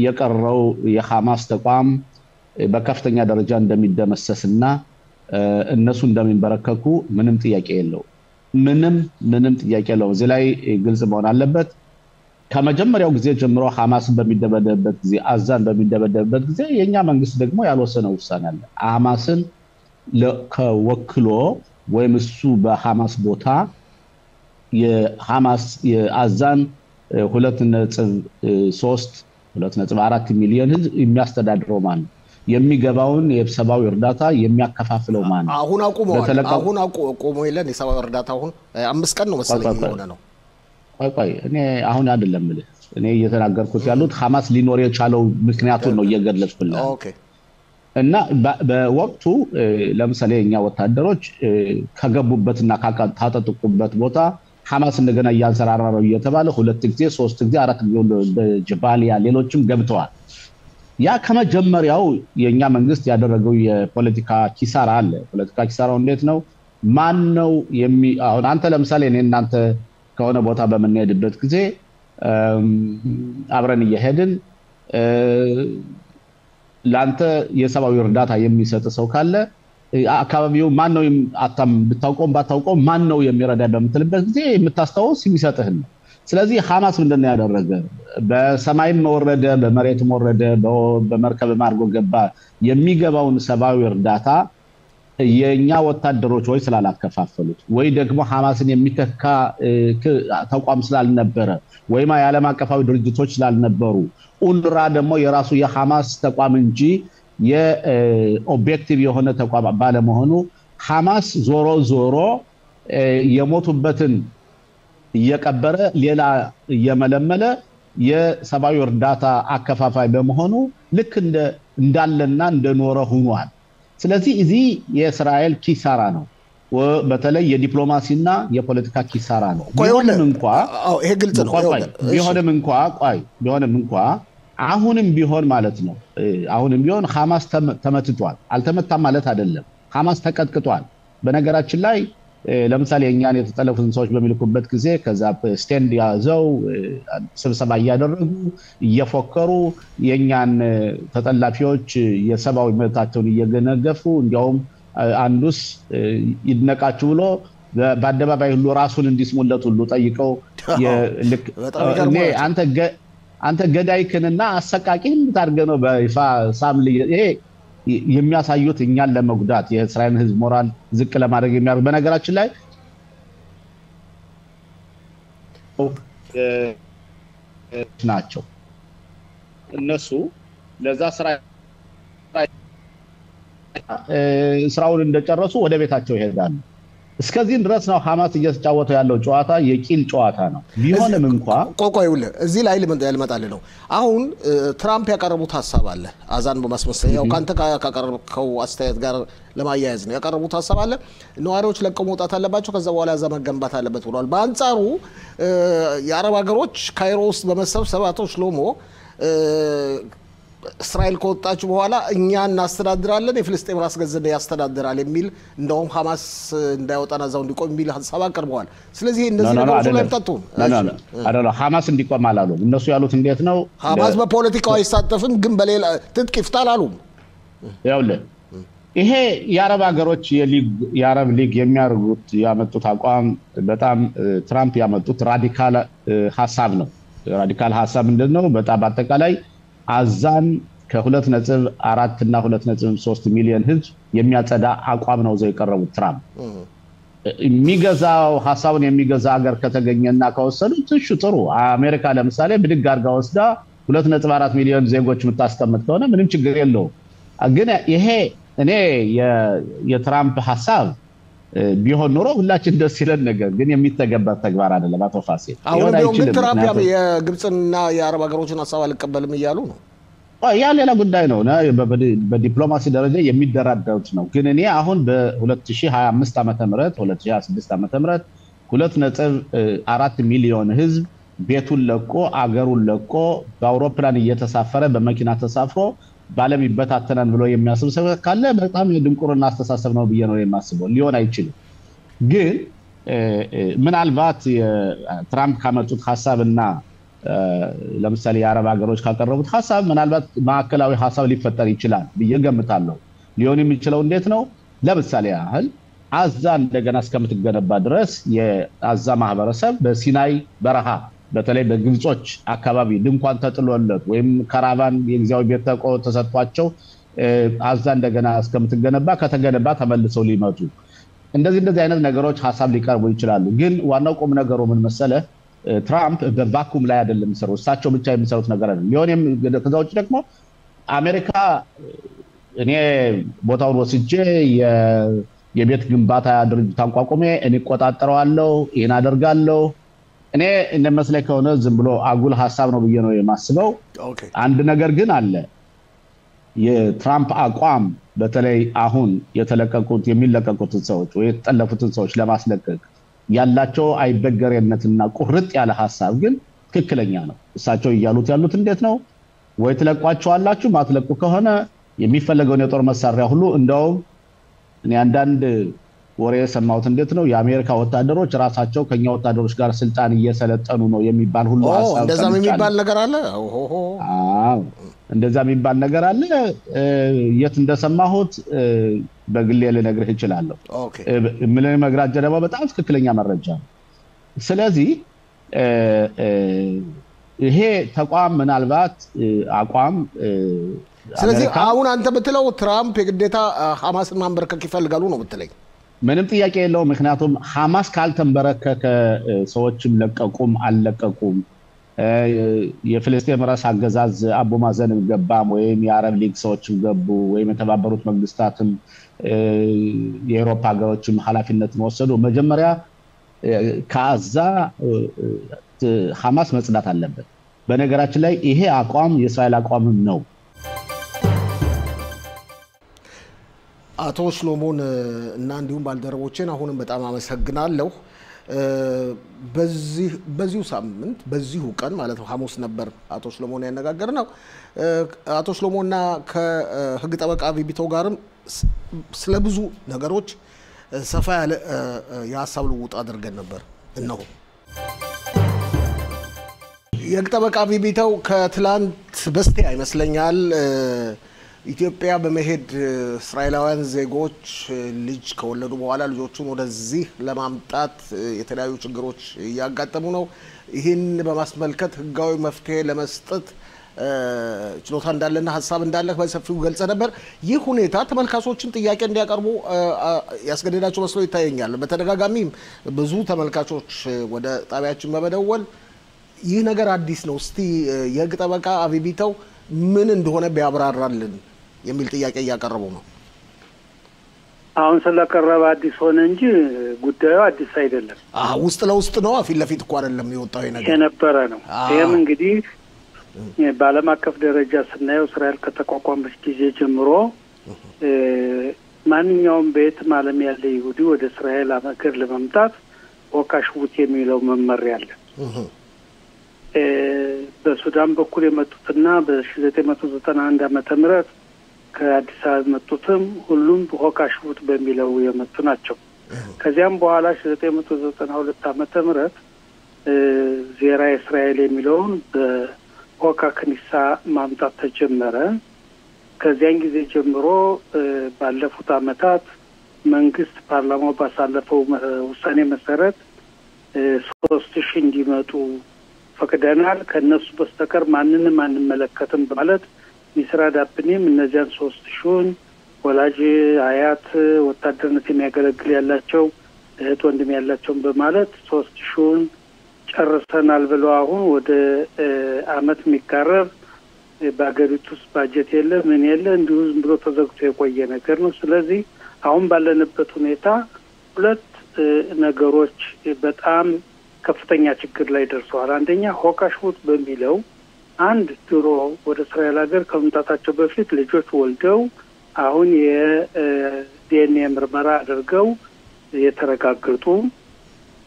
የቀረው የሐማስ ተቋም በከፍተኛ ደረጃ እንደሚደመሰስና እነሱ እንደሚንበረከኩ ምንም ጥያቄ የለው ምንም ጥያቄ የለው እዚህ ላይ ግልጽ መሆን አለበት ከመጀመሪያው ጊዜ ጀምሮ ሐማስን በሚደበደብበት ጊዜ አዛን በሚደበደብበት ጊዜ የኛ መንግስት ደግሞ ያልወሰነው ውሳኔ አለ ሐማስን ከወክሎ ወይም እሱ በሐማስ ቦታ የሐማስ የአዛን 2.4 ሚሊዮን ህዝብ የሚያስተዳድረው ማን የሚገባውን የሰብአዊ እርዳታ የሚያከፋፍለው ማን ነው? አሁን አቁሞ የለን የሰብአዊ እርዳታ አሁን 5 ቀን ነው መሰለኝ የሆነ ነው። ቆይ እኔ አሁን አይደለም ማለት እኔ እየተናገርኩት ያሉት ሐማስ ሊኖር የቻለው ምክንያቱን ነው እየገለጽኩልህ። ኦኬ። እና በወቅቱ ለምሳሌ እኛ ወታደሮች ከገቡበትና ካጣጣቁበት ቦታ ሐማስ እንደገና ያንሰራራ ነው እየተባለ 2 ጊዜ 3 ጊዜ 4 ጊዜ በጀባሊያ ሌሎችም ገብተዋል። ያ ከመጀመሪያው የኛ መንግስት ያደረገው የፖለቲካ ኪሳራ አለ። ፖለቲካ ኪሳራው እንዴት ነው? ማን ነው አሁን አንተ ለምሳሌ እኔ እናንተ ከሆነ ቦታ በመንሄድበት ጊዜ አብረን እየሄድን ላንተ የሰብአዊ እርዳታ የሚሰጥ ሰው ካለ አካባቢው ማን ነው አታም ብታውቀው ባታውቀው ማን ነው የሚረዳ በምትልበት ጊዜ የምታስተዋውስ የሚሰጥህ ነው። ስለዚህ ሐማስ ምንድነው ያደረገ? በሰማይም ወረደ በመሬትም ወረደ በመርከብ ማርጎ ገባ የሚገባውን ሰብአዊ እርዳታ የኛ ወታደሮች ወይ ስላላከፋፈሉት ወይ ደግሞ ሐማስን የሚተካ ተቋም ስላልነበረ ወይማ የዓለም አቀፋዊ ድርጅቶች ስላልነበሩ ኡንራ ደግሞ የራሱ የሐማስ ተቋም እንጂ የኦብጀክቲቭ የሆነ ተቋም ባለመሆኑ ሐማስ ዞሮ የሞቱበትን እየቀበረ ሌላ እየመለመለ የሰብአዊ እርዳታ አከፋፋይ በመሆኑ ልክ እንዳለና እንደኖረ ሆኗል። ስለዚህ እዚህ የእስራኤል ኪሳራ ነው። በተለይ የዲፕሎማሲና የፖለቲካ ኪሳራ ነው። ቢሆንም እንኳን አሁንም ቢሆን ማለት ነው አሁንም ቢሆን ሐማስ ተመትቷል። አልተመታም ማለት አይደለም። ሐማስ ተቀጥቅጧል። በነገራችን ላይ ለምሳሌ እኛን የተጠለፉትን ሰዎች በሚልኩበት ጊዜ ከዛ ስቴንድ ያዘው ስብሰባ እያደረጉ እየፎከሩ የኛን ተጠላፊዎች የሰብአዊ መብታቸውን እየገነገፉ እንዲያውም አንዱስ ይድነቃችሁ ብሎ በአደባባይ ሁሉ ራሱን እንዲስሙለት ሁሉ ጠይቀው አንተ ገዳይክንና አሰቃቂን ታርገነው በይፋ ሳምል ይሄ የሚያሳዩት እኛን ለመጉዳት የእስራኤል ህዝብ ሞራል ዝቅ ለማድረግ የሚያደርጉ በነገራችን ላይ ናቸው። እነሱ ለዛ ስራውን እንደጨረሱ ወደ ቤታቸው ይሄዳሉ። እስከዚህ ድረስ ነው ሐማስ እየተጫወተ ያለው ጨዋታ የቂል ጨዋታ ነው። ቢሆንም እንኳን ቆቆይውል እዚህ ላይ ልመጣልህ ነው። አሁን ትራምፕ ያቀረቡት ሐሳብ አለ አዛን በማስመሰል ያው ካንተ ካቀረብከው አስተያየት ጋር ለማያያዝ ነው ያቀረቡት ሐሳብ አለ። ነዋሪዎች ለቀው መውጣት አለባቸው ከዛ በኋላ ያዛ መገንባት አለበት ብለዋል። በአንጻሩ የአረብ ሀገሮች ካይሮ ውስጥ በመሰብሰብ አቶ ሽሎሞ እስራኤል ከወጣች በኋላ እኛ እናስተዳድራለን የፍልስጤም ራስ ገዝ ያስተዳድራል የሚል እንደውም ሐማስ እንዳይወጣና ዛው እንዲቆም የሚል ሐሳብ አቀርበዋል። ስለዚህ እንደዚህ ነገሮች ላይ ተጣጡ አይደለም ሐማስ እንዲቆም አላሉ። እነሱ ያሉት እንዴት ነው? ሐማስ በፖለቲካው አይሳተፍም ግን በሌላ ትጥቅ ይፍታል አሉ። ያውልህ ይሄ የአረብ ሀገሮች የአረብ ሊግ የሚያርጉት ያመጡት አቋም በጣም ትራምፕ ያመጡት ራዲካል ሐሳብ ነው። ራዲካል ሐሳብ ምንድነው? በጣም አጠቃላይ አዛን ከ2.4 እና 2.3 ሚሊዮን ህዝብ የሚያጸዳ አቋም ነው ዘው የቀረቡት ትራምፕ። የሚገዛው ሐሳቡን የሚገዛ ሀገር ከተገኘና ከወሰዱት እሺ ጥሩ። አሜሪካ ለምሳሌ ብድግ አድርጋ ወስዳ 2.4 ሚሊዮን ዜጎች የምታስቀምጥ ከሆነ ምንም ችግር የለውም። ግን ይሄ እኔ የትራምፕ ሐሳብ ቢሆን ኖሮ ሁላችን ደስ ይለን ነገር ግን የሚተገበር ተግባር አይደለም። አቶ ፋሲል አሁን ግን ትራምፕ የግብጽና የአረብ ሀገሮችን ሐሳብ አልቀበልም እያሉ ነው። ያ ሌላ ጉዳይ ነው። በዲፕሎማሲ ደረጃ የሚደራደሩት ነው። ግን እኔ አሁን በ2025 ዓመተ ምህረት 2026 ዓመተ ምህረት 2.4 ሚሊዮን ህዝብ ቤቱን ለቆ አገሩን ለቆ በአውሮፕላን እየተሳፈረ በመኪና ተሳፍሮ ባለም ይበታተናል ብሎ የሚያስብ ሰው ካለ በጣም የድንቁርና አስተሳሰብ ነው ብዬ ነው የማስበው። ሊሆን አይችልም። ግን ምናልባት ትራምፕ ካመጡት ሐሳብና ለምሳሌ የአረብ ሀገሮች ካቀረቡት ሐሳብ ምናልባት ማዕከላዊ ሐሳብ ሊፈጠር ይችላል ብዬ ገምታለሁ። ሊሆን የሚችለው እንዴት ነው? ለምሳሌ ያህል አዛ እንደገና እስከምትገነባ ድረስ የአዛ ማህበረሰብ በሲናይ በረሃ በተለይ በግብጾች አካባቢ ድንኳን ተጥሎለት ወይም ካራቫን የግዚያው ቤት ተሰጥቷቸው አዛ እንደገና እስከምትገነባ ከተገነባ ተመልሰው ሊመጡ እንደዚህ አይነት ነገሮች ሐሳብ ሊቀርቡ ይችላሉ። ግን ዋናው ቁም ነገሩ ምን መሰለ? ትራምፕ በቫኩም ላይ አይደለም የሚሰሩት። እሳቸው ብቻ የሚሰሩት ነገር አይደለም። ሊሆንም ከዛው ደግሞ አሜሪካ እኔ ቦታውን ወስጄ የቤት ግንባታ ድርጅት አቋቁሜ እኔ ቆጣጠረዋለሁ ይሄን አደርጋለሁ እኔ እንደመስለኝ ከሆነ ዝም ብሎ አጉል ሐሳብ ነው ብዬ ነው የማስበው አንድ ነገር ግን አለ የትራምፕ አቋም በተለይ አሁን የተለቀቁት የሚለቀቁት ሰዎች ወይ የተጠለፉትን ሰዎች ለማስለቀቅ ያላቸው አይበገሬነትና ቁርጥ ያለ ሐሳብ ግን ትክክለኛ ነው እሳቸው ያሉት እንዴት ነው ወይ ተለቋቸዋላችሁ ማትለቁ ከሆነ የሚፈልገውን የጦር መሳሪያ ሁሉ እንደው እኔ አንዳንድ ወሬ ሰማሁት እንዴት ነው የአሜሪካ ወታደሮች ራሳቸው ከኛ ወታደሮች ጋር ስልጣን እየሰለጠኑ ነው የሚባል ሁሉ ሐሳብ እንደዛ የሚባል ነገር አለ አዎ እንደዛ የሚባል ነገር አለ የት እንደሰማሁት በግሌ ልነግርህ እችላለሁ ምን መግራት ጀረባ በጣም ትክክለኛ መረጃ ስለዚህ ይሄ ተቋም ምናልባት አቋም ስለዚህ አሁን አንተ በትለው ትራምፕ የግዴታ ሐማስን ማንበርከክ ይፈልጋሉ ነው በትለኝ ምንም ጥያቄ የለው ምክንያቱም ሐማስ ካልተንበረከከ ሰዎችም ለቀቁም አልለቀቁም የፍልስጤም ራስ አገዛዝ አቡ ማዘንም ገባም ወይም የአረብ ሊግ ሰዎችም ገቡ ወይም የተባበሩት መንግስታትም የአውሮፓ ሀገሮችም ኃላፊነትን ወሰዱ መጀመሪያ ካዛ ሐማስ መጽዳት አለበት በነገራችን ላይ ይሄ አቋም የእስራኤል አቋም ነው አቶ ሽሎሞን እና እንዲሁም ባልደረቦችን አሁንም በጣም አመሰግናለሁ በዚሁ ሳምንት በዚሁ ቀን ማለት ነው ሐሙስ ነበር አቶ ሽሎሞን ያነጋገርነው አቶ ሽሎሞንና ከህግ ጠበቃ ቢቢተው ጋርም ስለብዙ ነገሮች ሰፋ ያለ የሐሳብ ልውውጥ አድርገን ነበር እነሆ የህግ ጠበቃ ቢቢተው ከትላንት በስቲያ ይመስለኛል ኢትዮጵያ በመሄድ እስራኤላውያን ዜጎች ልጅ ከወለዱ በኋላ ልጆቹን ወደዚህ ለማምጣት የተለያዩ ችግሮች ያጋጠሙ ነው ይህን በማስመልከት ህጋዊ መፍትሄ ለመስጠት ችሎታ እንዳለና ሐሳብ እንዳለ በሰፊው ገልጸ ነበር ይህ ሁኔታ ተመልካቾችን ጥያቄ እንዲያቀርቡ ያስገደዳቸው መስሎ ይታየኛል በተደጋጋሚ ብዙ ተመልካቾች ወደ ጣቢያችን በመደወል ይህ ነገር አዲስ ነው እስቲ የህግ ጠበቃ ቢቢተው ምን እንደሆነ ቢያብራራልን የሚል ጥያቄ ያቀርቡ ነው አሁን ስለቀረበ አዲስ ሆነ እንጂ ጉዳዩ አዲስ አይደለም ውስጥ ለውስጥ ነው ፊት ለፊት እኮ አይደለም የወጣው ነገር የነበረ ነው ይሄም እንግዲህ በዓለም አቀፍ ደረጃ ስናየው እስራኤል ከተቋቋመች ጊዜ ጀምሮ ማንኛውም በየትም ዓለም ያለ ይሁዲ ወደ እስራኤል ሀገር ለመምጣት ወካሽቡት የሚለው መመሪያ አለ በሱዳን በኩል የመጡትና በ1991 ዓመተ ምህረት ከአዲስ አበባ የመጡትም ሁሉም ወካሽቡት በሚለው የመጡ ናቸው ከዚያም በኋላ 1992 ዓመተ ምህረት ዜራ እስራኤል የሚለውን በወካ ክኒሳ ማምጣት ተጀመረ ከዚያን ጊዜ ጀምሮ ባለፉት ዓመታት መንግስት ፓርላማው ባሳለፈው ውሳኔ መሰረት 3000 እንዲመጡ ፈቅደናል ከነሱ በስተቀር ማንንም አንመለከትም ማለት ሚስራድ አብኒም እነዚያን 3000 ወላጅ አያት ወታደርነት የሚያገለግል ያላቸው እህት ወንድም ያላቸውን በማለት 3000 ጨርሰናል ብለው አሁን ወደ አመት የሚቃረብ በአገሪቱ ውስጥ ባጀት የለ ምን የለ እንዲሁ ዝም ብሎ ተዘግቶ የቆየ ነገር ነው ስለዚህ አሁን ባለንበት ሁኔታ ሁለት ነገሮች በጣም ከፍተኛ ችግር ላይ ደርሰዋል አንደኛ ሆካሽቡት በሚለው አንድ ድሮ ወደ እስራኤል ሀገር ከመምጣታቸው በፊት ልጆች ወልደው አሁን የዲኤንኤ ምርመራ አድርገው የተረጋገጡ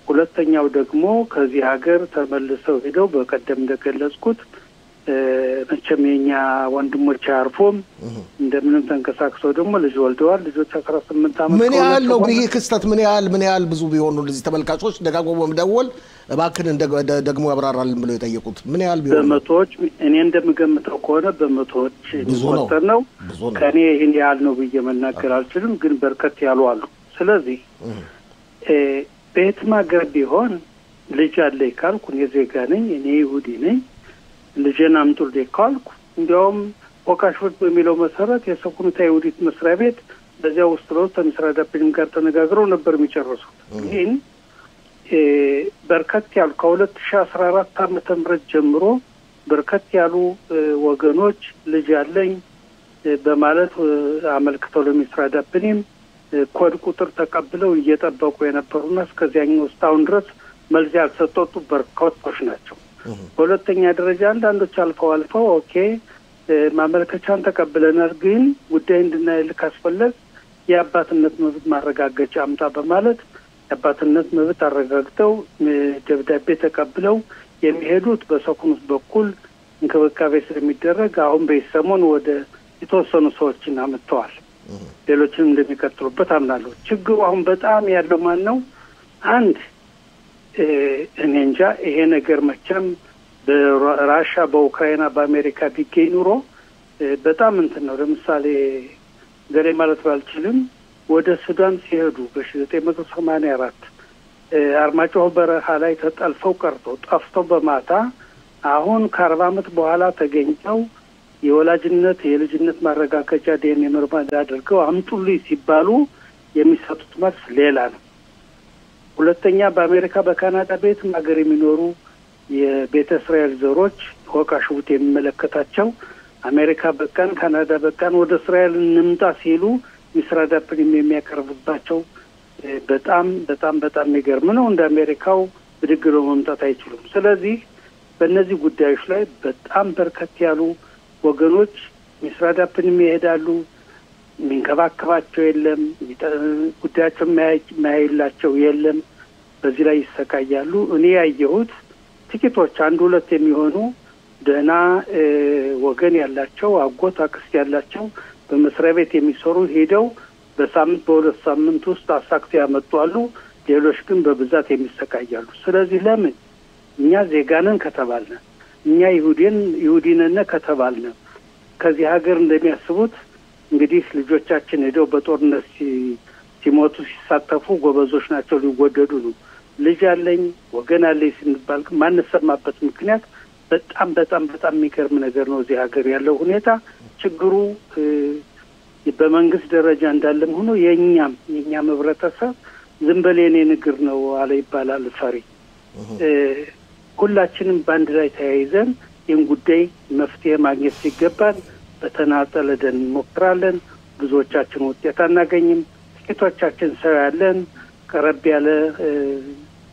ሁለተኛው ደግሞ ከዚህ ሀገር ተመልሰው ሄደው በቀደም እንደገለጽኩት መቼም የኛ ወንድሞች አርፎም እንደምንም ተንቀሳቅሰው ደግሞ ልጅ ወልደዋል ልጆች 18 ዓመት ምን ያህል ነው ይሄ ክስተት ምን ያህል ብዙ ቢሆኑ ለዚህ ተመልካቾች ደጋግሞ በመደወል እባክን ደግሞ ያብራራልን ብለው የጠየቁት ምን ያህል ቢሆኑ በመቶዎች እኔ እንደምገምተው ከሆነ በመቶዎች ሊቆጠር ነው ከኔ ይሄን ያህል ነው ብዬ መናገር አልችልም ግን በርከት ያሉ አሉ ስለዚህ በየትም ሀገር ቢሆን ልጅ አለኝ ካልኩ እኔ ዜጋ ነኝ እኔ ይሁዲ ነኝ ልጅን አምጡልኝ ካልኩ እንዲያውም ወካሽቡት በሚለው መሰረት የሰኩኑታ ይሁዲት መስሪያ ቤት በዚያ ውስጥ ነው ተምስራዳ ፕሪም ጋር ተነጋግረው ነበር የሚጨርሱት ግን በርከት ያሉ ከ2014 ዓመተ ምህረት ጀምሮ በርከት ያሉ ወገኖች ልጅ አለኝ በማለት አመልክተው ለሚኒስትር አዳፕኒም ኮድ ቁጥር ተቀብለው እየጠበቁ የነበሩና እስከዚያኛው እስካሁን ድረስ መልስ ያልሰጡት በርካቶች ናቸው። በሁለተኛ ደረጃ አንዳንዶች አልፈው ኦኬ ማመልከቻን ተቀብለናል፣ ግን ጉዳይ እንድናይልህ ካስፈለግ የአባትነት መብት ማረጋገጫ አምጣ በማለት የአባትነት መብት አረጋግጠው ደብዳቤ ተቀብለው የሚሄዱት በሰኩኑት በኩል እንክብካቤ ስለሚደረግ አሁን በሰሞን ወደ የተወሰኑ ሰዎችን አመጥተዋል። ሌሎችንም እንደሚቀጥሉበት አምናለሁ። ችግሩ አሁን በጣም ያለው ማን ነው? አንድ እኔ እንጃ ይሄ ነገር መቼም በራሻ በኡክራይና በአሜሪካ ቢገኝ ኑሮ በጣም እንትን ነው። ለምሳሌ ገሌ ማለት ባልችልም ወደ ሱዳን ሲሄዱ በ1984 አርማጭሆ በረሃ ላይ ተጠልፈው ቀርተው ጠፍተው በማታ አሁን ከ40 ዓመት በኋላ ተገኝተው የወላጅነት የልጅነት ማረጋገጫ ዲኤንኤ ምርመራ አድርገው አምጡልኝ ሲባሉ የሚሰጡት መልስ ሌላ ነው። ሁለተኛ በአሜሪካ በካናዳ ቤትም ሀገር የሚኖሩ የቤተ እስራኤል ዘሮች ወቃሽቡት የሚመለከታቸው አሜሪካ በቃን ካናዳ በቃን ወደ እስራኤል እንምጣ ሲሉ ሚኒስትር አዳፕኒም የሚያቀርብባቸው በጣም በጣም በጣም የሚገርም ነው። እንደ አሜሪካው ብድግ ብለው መምጣት አይችሉም። ስለዚህ በእነዚህ ጉዳዮች ላይ በጣም በርከት ያሉ ወገኖች ሚኒስትር አዳፕኒም ይሄዳሉ፣ የሚንከባከባቸው የለም፣ ጉዳያቸው የማያይላቸው የለም። በዚህ ላይ ይሰቃያሉ። እኔ ያየሁት ጥቂቶች አንድ ሁለት የሚሆኑ ደህና ወገን ያላቸው አጎት አክስት ያላቸው በመስሪያ ቤት የሚሰሩ ሄደው በሳምንት በሁለት ሳምንት ውስጥ አሳክተው ያመጣሉ። ሌሎች ግን በብዛት የሚሰቃያሉ። ስለዚህ ለምን እኛ ዜጋንን ከተባልን እኛ ይሁዲነን ከተባልን ከዚህ ሀገር እንደሚያስቡት እንግዲህ ልጆቻችን ሄደው በጦርነት ሲሞቱ ሲሳተፉ ጎበዞች ናቸው ሊወደዱ ነው። ልጅ አለኝ ወገን አለኝ ስንባል ማንሰማበት ምክንያት በጣም በጣም በጣም የሚገርም ነገር ነው። እዚህ ሀገር ያለው ሁኔታ ችግሩ በመንግስት ደረጃ እንዳለም ሆኖ የኛም ህብረተሰብ ዝም በል የኔ ንግር ነው አለ ይባላል ፈሪ። ሁላችንም በአንድ ላይ ተያይዘን ይህን ጉዳይ መፍትሄ ማግኘት ሲገባን በተናጠል ደን እንሞክራለን። ብዙዎቻችን ውጤት አናገኝም። ጥቂቶቻችን ሰው ያለን ቀረብ ያለ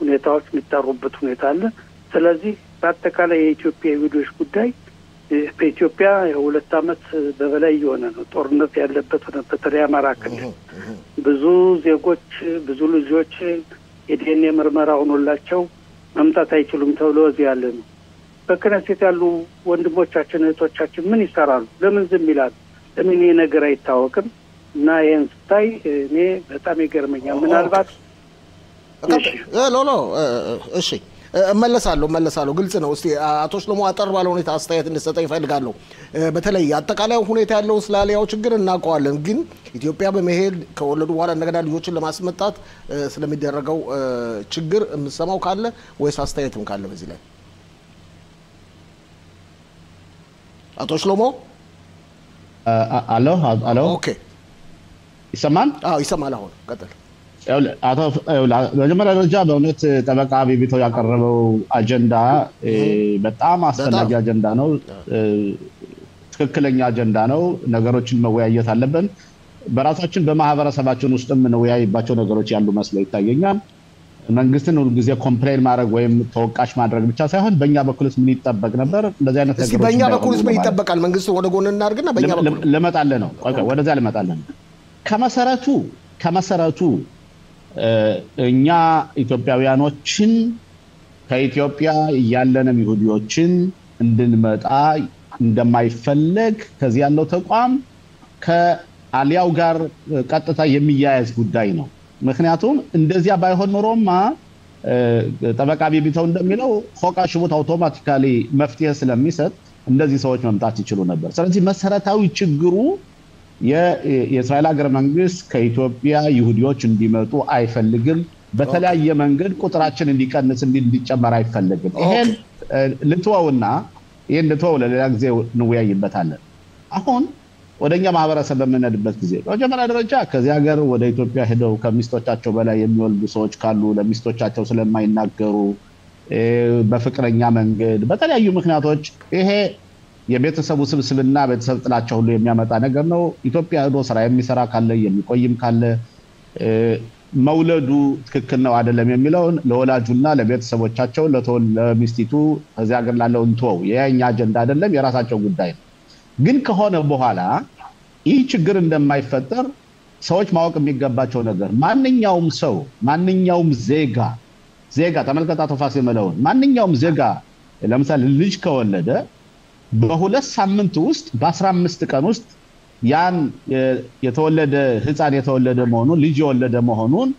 ሁኔታዎች የሚጣሩበት ሁኔታ አለ። ስለዚህ በአጠቃላይ የኢትዮጵያ ይሁዶች ጉዳይ በኢትዮጵያ የ2 ዓመት በበላይ የሆነ ነው ጦርነት ያለበት ነው። በተለይ አማራ ክልል ብዙ ዜጎች ብዙ ልጆች የዲኤንኤ ምርመራ ሆኖላቸው መምጣት አይችሉም ተብሎ እዚህ ያለ ነው። በክነሴት ያሉ ወንድሞቻችን እህቶቻችን ምን ይሰራሉ? ለምን ዝም ይላሉ? ለምን ይሄ ነገር አይታወቅም? እና ይሄን ስታይ እኔ በጣም ይገርመኛል። ምናልባት እሺ እመለሳለሁ ግልጽ ነው። እስቲ አቶ ሽሎሞ አጠር ባለ ሁኔታ አስተያየት እንድትሰጠኝ እፈልጋለሁ። በተለይ አጠቃላይ ሁኔታ ያለው ስላሊያው ችግር እናውቀዋለን፣ ግን ኢትዮጵያ በመሄድ ከወለዱ በኋላ እንደገና ልጆችን ለማስመጣት ስለሚደረገው ችግር የምትሰማው ካለ ወይስ አስተያየትም ካለ በዚህ ላይ አቶ ሽሎሞ? አሎ ኦኬ ይሰማል? አዎ ይሰማል። አሁን ቀጥል። በመጀመሪያ ደረጃ በእውነት ጠበቃ ቢቢተው ያቀረበው አጀንዳ በጣም አስፈላጊ አጀንዳ ነው። ትክክለኛ አጀንዳ ነው። ነገሮችን መወያየት አለብን። በራሳችን በማህበረሰባችን ውስጥም እንወያይባቸው ነገሮች ያሉ መስለው ይታየኛል። መንግስትን ሁሉ ጊዜ ኮምፕሌን ማድረግ ወይም ተወቃሽ ማድረግ ብቻ ሳይሆን በእኛ በኩልስ ምን ይጠበቅ ነበር? እንደዚህ አይነት ነገሮች በእኛ በኩልስ ምን ይጠበቃል? መንግስት ወደ ጎን እናድርግና በእኛ በኩል ለመጣለ ነው። ወደዛ ለመጣለን ከመሰረቱ እኛ ኢትዮጵያውያኖችን ከኢትዮጵያ ያለንም ይሁዲዎችን እንድንመጣ እንደማይፈለግ ከዚህ ያለው ተቋም ከአሊያው ጋር ቀጥታ የሚያያዝ ጉዳይ ነው። ምክንያቱም እንደዚያ ባይሆን ኖሮማ ጠበቃ ቢቢተው እንደሚለው ሆቃሽቡት አውቶማቲካሊ መፍትሄ ስለሚሰጥ እንደዚህ ሰዎች መምጣት ይችሉ ነበር። ስለዚህ መሰረታዊ ችግሩ የእስራኤል ሀገር መንግስት ከኢትዮጵያ ይሁዲዎች እንዲመጡ አይፈልግም። በተለያየ መንገድ ቁጥራችን እንዲቀንስ እንዲጨመር አይፈልግም። ይሄን ልትወው ለሌላ ጊዜ እንወያይበታለን። አሁን ወደኛ ማህበረሰብ በምንሄድበት ጊዜ በመጀመሪያ ደረጃ ከዚህ ሀገር ወደ ኢትዮጵያ ሄደው ከሚስቶቻቸው በላይ የሚወልዱ ሰዎች ካሉ ለሚስቶቻቸው ስለማይናገሩ በፍቅረኛ መንገድ በተለያዩ ምክንያቶች ይሄ የቤተሰቡ ስብስብና ቤተሰብ ጥላቻ ሁሉ የሚያመጣ ነገር ነው ኢትዮጵያ ሄዶ ስራ የሚሰራ ካለ የሚቆይም ካለ መውለዱ ትክክል ነው አይደለም የሚለው ለወላጁና ለቤተሰቦቻቸው ለሚስቲቱ ከዚያ ሀገር ላለው እንተው የኛ አጀንዳ አይደለም የራሳቸው ጉዳይ ነው ግን ከሆነ በኋላ ይህ ችግር እንደማይፈጠር ሰዎች ማወቅ የሚገባቸው ነገር ማንኛውም ሰው ማንኛውም ዜጋ ተመልከታ ተፋሲል መለውን ማንኛውም ዜጋ ለምሳሌ ልጅ ከወለደ በሁለት ሳምንት ውስጥ በ15 ቀን ውስጥ ያን የተወለደ ህፃን የተወለደ መሆኑን ልጅ የወለደ መሆኑን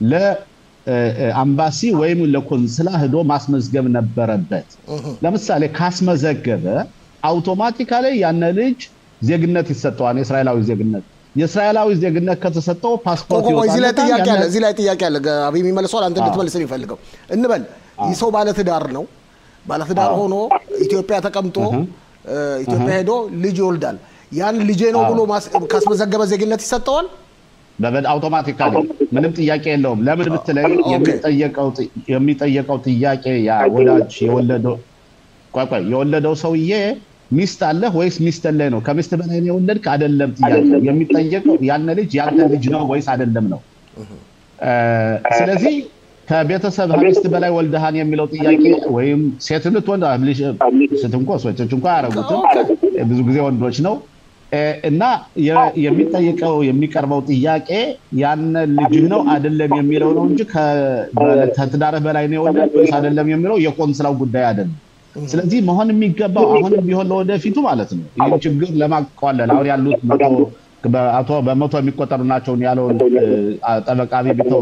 ለአምባሲ ወይም ለኮንስላ ሄዶ ማስመዝገብ ነበረበት ለምሳሌ ካስመዘገበ አውቶማቲካሊ ያን ልጅ ዜግነት ይሰጠዋል የእስራኤላዊ ዜግነት ከተሰጠው ፓስፖርት ይወጣል እዚህ ላይ ጥያቄ አለ አቢ የሚመልሰው አንተ እንድትመልስልኝ ይፈልገው እንበል ይሰው ባለትዳር ሆኖ ኢትዮጵያ ተቀምጦ ኢትዮጵያ ሄዶ ልጅ ይወልዳል ያን ልጅ ነው ብሎ ካስመዘገበ ዜግነት ይሰጠዋል በበድ አውቶማቲካሊ ምንም ጥያቄ የለውም ለምን ብትለኝ የሚጠየቀው ጥያቄ ያ ወላጅ የወለደው ሰውዬ ሚስት አለ ወይስ ሚስት ላይ ነው ከሚስት በላይ ነው የወለድክ አይደለም ጥያቄ የሚጠየቀው ያን ልጅ ያንተ ልጅ ነው ወይስ አይደለም ነው ስለዚህ ከቤተሰብ ሚስት በላይ ወልደሃን የሚለው ጥያቄ ወይም ሴትነት ወንድ አብሊሽ ስትንቆስ ወጭ እንኳን ያረጉት ብዙ ጊዜ ወንዶች ነው እና የሚቀርበው ጥያቄ ያን ልጅ ነው አይደለም የሚለው ነው እንጂ ከትዳር በላይ ነው ወይስ አይደለም የሚለው የቆንስላው ጉዳይ አይደለም ስለዚህ መሆን የሚገባው አሁን ቢሆን ለወደፊቱ ማለት ነው ይሄን ችግር ለማቋለል አሁን ያሉት በመቶ የሚቆጠሩ ናቸው ያለው ጠበቃቢ ቢተው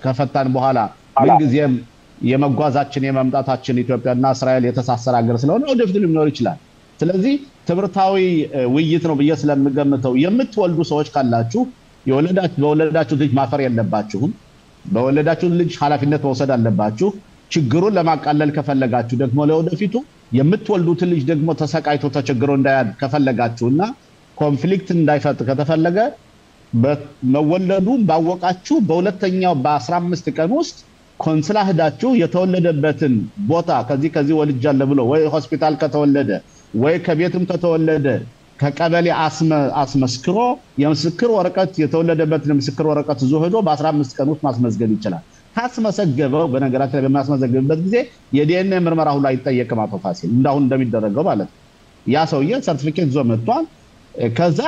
ከፈታን በኋላ ምን ጊዜም የመጓዛችን የመምጣታችን ኢትዮጵያና እስራኤል የተሳሰረ ሀገር ስለሆነ ወደፊት ሊኖር ይችላል ስለዚህ ትብርታዊ ውይይት ነው በየ ስለምገምተው የምትወልዱ ሰዎች ካላችሁ በወለዳችሁ ልጅ ማፈር የለባችሁም በወለዳችሁ ልጅ ኃላፊነት መውሰድ አለባችሁ ችግሩን ለማቃለል ከፈለጋችሁ ደግሞ ለወደፊቱ የምትወልዱት ልጅ ደግሞ ተሰቃይቶ ተቸግሮ እንዳያድግ ከፈለጋችሁና ኮንፍሊክት እንዳይፈጠር ከተፈለገ በመወለዱን ባወቃችሁ በሁለተኛው በ15 ቀን ውስጥ ኮንስላ ሄዳችሁ የተወለደበትን ቦታ ከዚህ ወልጃለሁ ብሎ ወይ ሆስፒታል ከተወለደ ወይ ከቤትም ከተወለደ ከቀበሌ አስመስክሮ የምስክር ወረቀት የተወለደበትን ምስክር ወረቀት ይዞ ሄዶ በ15 ቀን ውስጥ ማስመዝገብ ይችላል ታስመሰገበው በነገራችን ላይ በማስመዘገብበት ጊዜ የዲኤንኤ ምርመራ ሁሉ አይጠየቅም አቶ ፋሲል እንዳሁን እንደሚደረገው ማለት ያ ሰውዬ ሰርቲፊኬት ይዞ መጥቷል ከዛ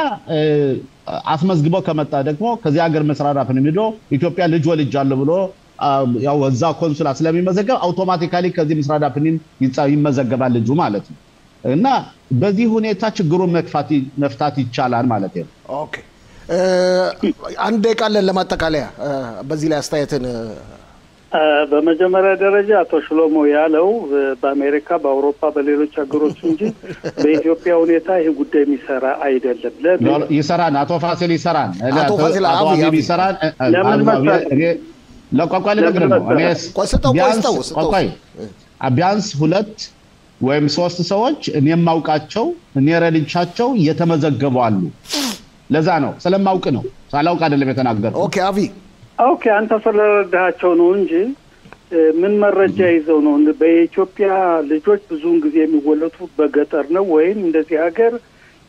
አስመዝግቦ ከመጣ ደግሞ ከዚህ ሀገር መስራራፍን ሄዶ ኢትዮጵያ ልጅ ወልጃለሁ ብሎ ያው ወዛ ኮንሱላ ስለሚመዘገብ አውቶማቲካሊ ከዚህ መስራራፍን ይመዘገባል ልጁ ማለት ነው እና በዚህ ሁኔታ ችግሩን መፍታት ይቻላል ማለት ነው ኦኬ አንድ ቃልን ለማጠቃለያ በዚህ ላይ አስተያየትን በመጀመሪያ ደረጃ አቶ ሽሎሞ ያለው በአሜሪካ በአውሮፓ በሌሎች ሀገሮች እንጂ በኢትዮጵያ ሁኔታ ይሄ ጉዳይ የሚሰራ አይደለም ይሰራን አቶ ፋሲል ይሰራን አቶ ፋሲል አቢ ይሰራን ለቋቋል ነገር ነው ቢያንስ 2 ወይም 3 ሰዎች እኔም ማውቃቸው እኔ ረድቻቸው የተመዘገቡ አሉ ለዛ ነው ስለማውቅ ነው ሳላውቅ አይደለም የተናገርኩት ኦኬ አንተ ስለረዳቸው ነው እንጂ ምን መረጃ ይዘው ነው በኢትዮጵያ ልጆች ብዙውን ጊዜ የሚወለዱ በገጠር ነው ወይም እንደዚህ ሀገር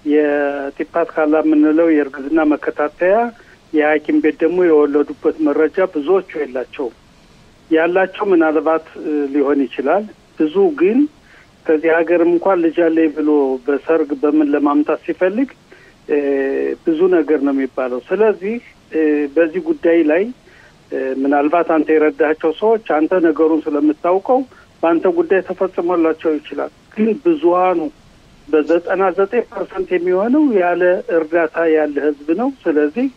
የቲፓት ካላ ምንለው የርግዝና መከታተያ የሐኪም ቤት ደግሞ የወለዱበት መረጃ ብዙዎቹ ያላቸው ምናልባት ሊሆን ይችላል ብዙ ግን ከዚህ ሀገርም እንኳን ልጅ አለኝ ብሎ በሰርግ በምን ለማምጣት ሲፈልግ ብዙ ነገር ነው የሚባለው ስለዚህ በዚህ ጉዳይ ላይ ምናልባት አንተ የረዳቸው ሰዎች አንተ ነገሩን ስለምታውቀው በአንተ ጉዳይ ተፈጽሞላቸው ይችላል ግን ብዙሃኑ በ99% የሚሆነው ያለ እርዳታ ያለ ህዝብ ነው ስለዚህ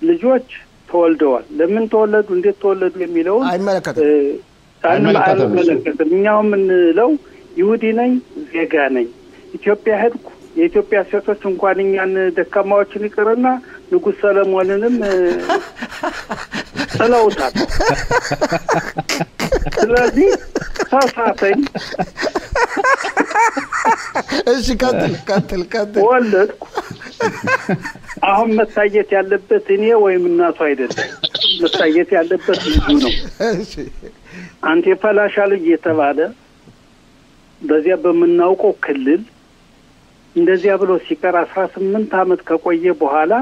ልጆች ተወልደዋል ለምን ተወለዱ እንዴት ተወለዱ የሚለው አይመለከትም እኛው ምንለው ይሁዲ ነኝ ዜጋ ነኝ ኢትዮጵያ ሄድኩ የኢትዮጵያ ሴቶች እንኳን እኛን ደካማዎችን ይቀርና ንጉስ ሰለሞንንም ሰላውታል ስለዚህ ሳሳተኝ እሺ ቀጥል ወለድኩ አሁን መታየት ያለበት እኔ ወይም እናቱ አይደለም መታየት ያለበት ልጁ ነው እሺ አንተ ፈላሻ ልጅ የተባለ በዚያ በመናውቀው ክልል እንደዚያ ብሎ ሲቀር 18 ዓመት ከቆየ በኋላ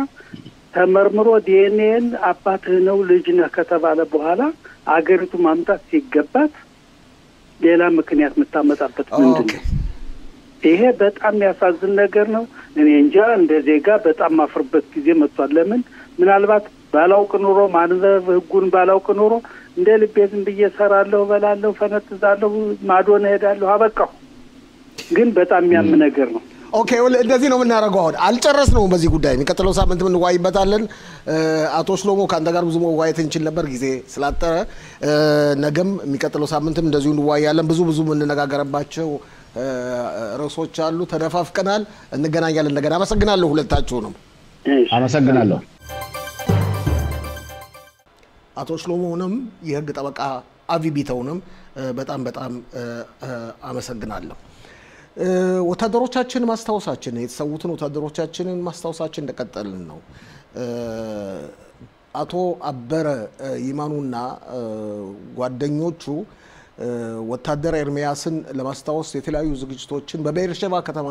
ተመርምሮ ዲኤንኤን አባትህ ነው ልጅ ነህ ከተባለ በኋላ አገሪቱ ማምጣት ሲገባት ሌላ ምክንያት የምታመጣበት ምንድን ነው? ይሄ በጣም ያሳዝን ነገር ነው። እኔ እንጃ እንደ ዜጋ በጣም ማፍርበት ጊዜ መጥቷል። ለምን ምናልባት ባላውቅ ኑሮ ማንበብ ህጉን ባላውቅ ኑሮ እንደ ልቤ ዝም ብዬ እሰራለሁ፣ በላለሁ፣ ፈነጥዛለሁ፣ ማዶን እሄዳለሁ፣ አበቃሁ። ግን በጣም የሚያም ነገር ነው። ኦኬ እንደዚህ ነው የምናደርገው። አሁን አልጨረስነውም በዚህ ጉዳይ የሚቀጥለው ሳምንት እንወያይበታለን። አቶ ሽሎሞ ካንተ ጋር ብዙ መወያየት እንችል ነበር ጊዜ ስላጠረ ነገም የሚቀጥለው ሳምንትም እንደዚሁ እንወያያለን። ብዙ የምንነጋገርባቸው ርዕሶች አሉ። ተደፋፍቀናል። እንገናኛለን እንደገና። አመሰግናለሁ ሁለታችሁንም። አመሰግናለሁ። አቶ ሽሎሞንም የህግ ጠበቃ አቪ ቢተውንም በጣም አመሰግናለሁ። ወታደሮቻችን ማስታወሳችን የተሰዉትን ወታደሮቻችንን ማስታወሳችን እንደቀጠልን ነው። አቶ አበረ ይማኑና ጓደኞቹ ወታደር ኤርሚያስን ለማስታወስ የተለያዩ ዝግጅቶችን በቤርሸባ ከተማ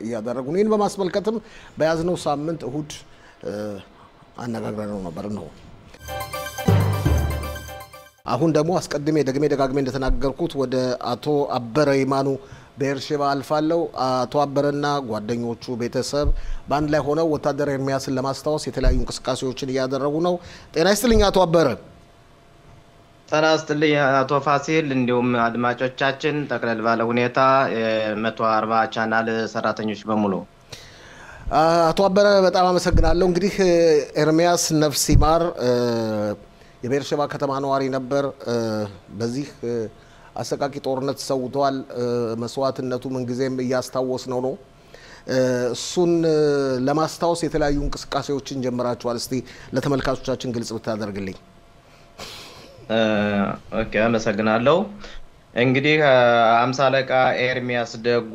እያደረጉ ነው። ይህን በማስመልከትም በያዝነው ሳምንት እሁድ አነጋግረነው ነበር ነው። አሁን ደግሞ አስቀድሜ ደጋግሜ እንደተናገርኩት ወደ አቶ አበረ ይማኑ ቤርሸባ አልፋለሁ። አቶ አበረና ጓደኞቹ ቤተሰብ በአንድ ላይ ሆነው ወታደር ኤርሚያስን ለማስታወስ የተለያዩ እንቅስቃሴዎችን እያደረጉ ነው። ጤና ይስጥልኝ አቶ አበረ። ጤና ይስጥልኝ አቶ ፋሲል፣ እንዲሁም አድማጮቻችን ጠቅለል ባለ ሁኔታ 140 ቻናል ሰራተኞች በሙሉ። አቶ አበረ በጣም አመሰግናለሁ። እንግዲህ ኤርሚያስ ነፍስ ይማር የቤርሸባ ከተማ ነዋሪ ነበር። በዚህ አሰቃቂ ጦርነት ተሰውቷል። መስዋዕትነቱ ምን ጊዜም እያስታወስነው ነው። እሱን ለማስታወስ የተለያዩ እንቅስቃሴዎችን ጀምራችኋል። እስቲ ለተመልካቾቻችን ግልጽ ብታደርግልኝ። ኦኬ አመሰግናለሁ። እንግዲህ 50 አለቃ ኤርሚያስ ደጉ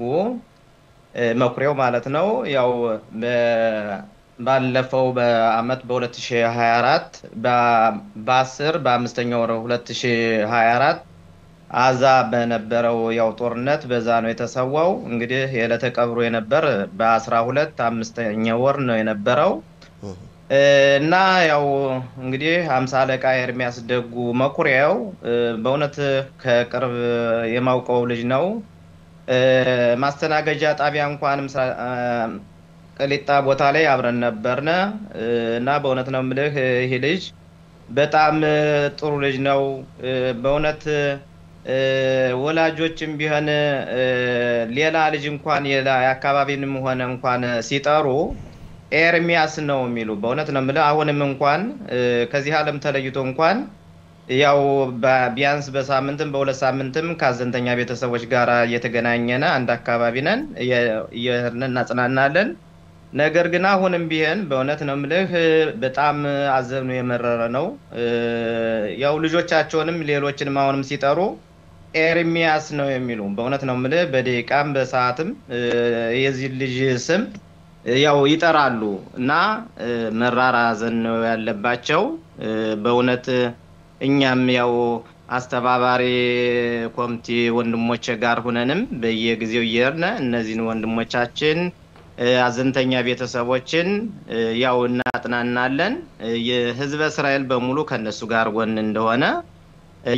መኩሪያው ማለት ነው ያው ባለፈው በአመት በ2024 በ10 በ5ኛው ወር 2024 አዛ በነበረው ያው ጦርነት በዛ ነው የተሰዋው። እንግዲህ የዕለተ ቀብሩ የነበር በ12 5ኛው ወር ነው የነበረው እና ያው እንግዲህ 50 አለቃ ኤርሚያስ ደጉ መኩሪያው በእውነት ከቅርብ የማውቀው ልጅ ነው። ማስተናገጃ ጣቢያ እንኳን ቅሊጣ ቦታ ላይ አብረን ነበርነ እና በእውነት ነው የምልህ ይሄ ልጅ በጣም ጥሩ ልጅ ነው። በእውነት ወላጆችም ቢሆን ሌላ ልጅ እንኳን የአካባቢንም ሆነ እንኳን ሲጠሩ ኤርሚያስ ነው የሚሉ በእውነት ነው የምልህ። አሁንም እንኳን ከዚህ ዓለም ተለይቶ እንኳን ያው ቢያንስ በሳምንትም በሁለት ሳምንትም ካዘንተኛ ቤተሰቦች ጋር እየተገናኘነ አንድ አካባቢ ነን እናጽናናለን። ነገር ግን አሁንም ቢሆን በእውነት ነው የምልህ በጣም አዘኑ የመረረ ነው። ያው ልጆቻቸውንም ሌሎችንም አሁንም ሲጠሩ ኤርሚያስ ነው የሚሉ በእውነት ነው የምልህ በደቂቃም በሰዓትም የዚህ ልጅ ስም ያው ይጠራሉ እና መራራ አዘን ነው ያለባቸው በእውነት። እኛም ያው አስተባባሪ ኮሚቴ ወንድሞች ጋር ሆነንም በየጊዜው እየርነ እነዚህን ወንድሞቻችን አዘንተኛ ቤተሰቦችን ያው እናጥናናለን። የህዝበ እስራኤል በሙሉ ከነሱ ጋር ጎን እንደሆነ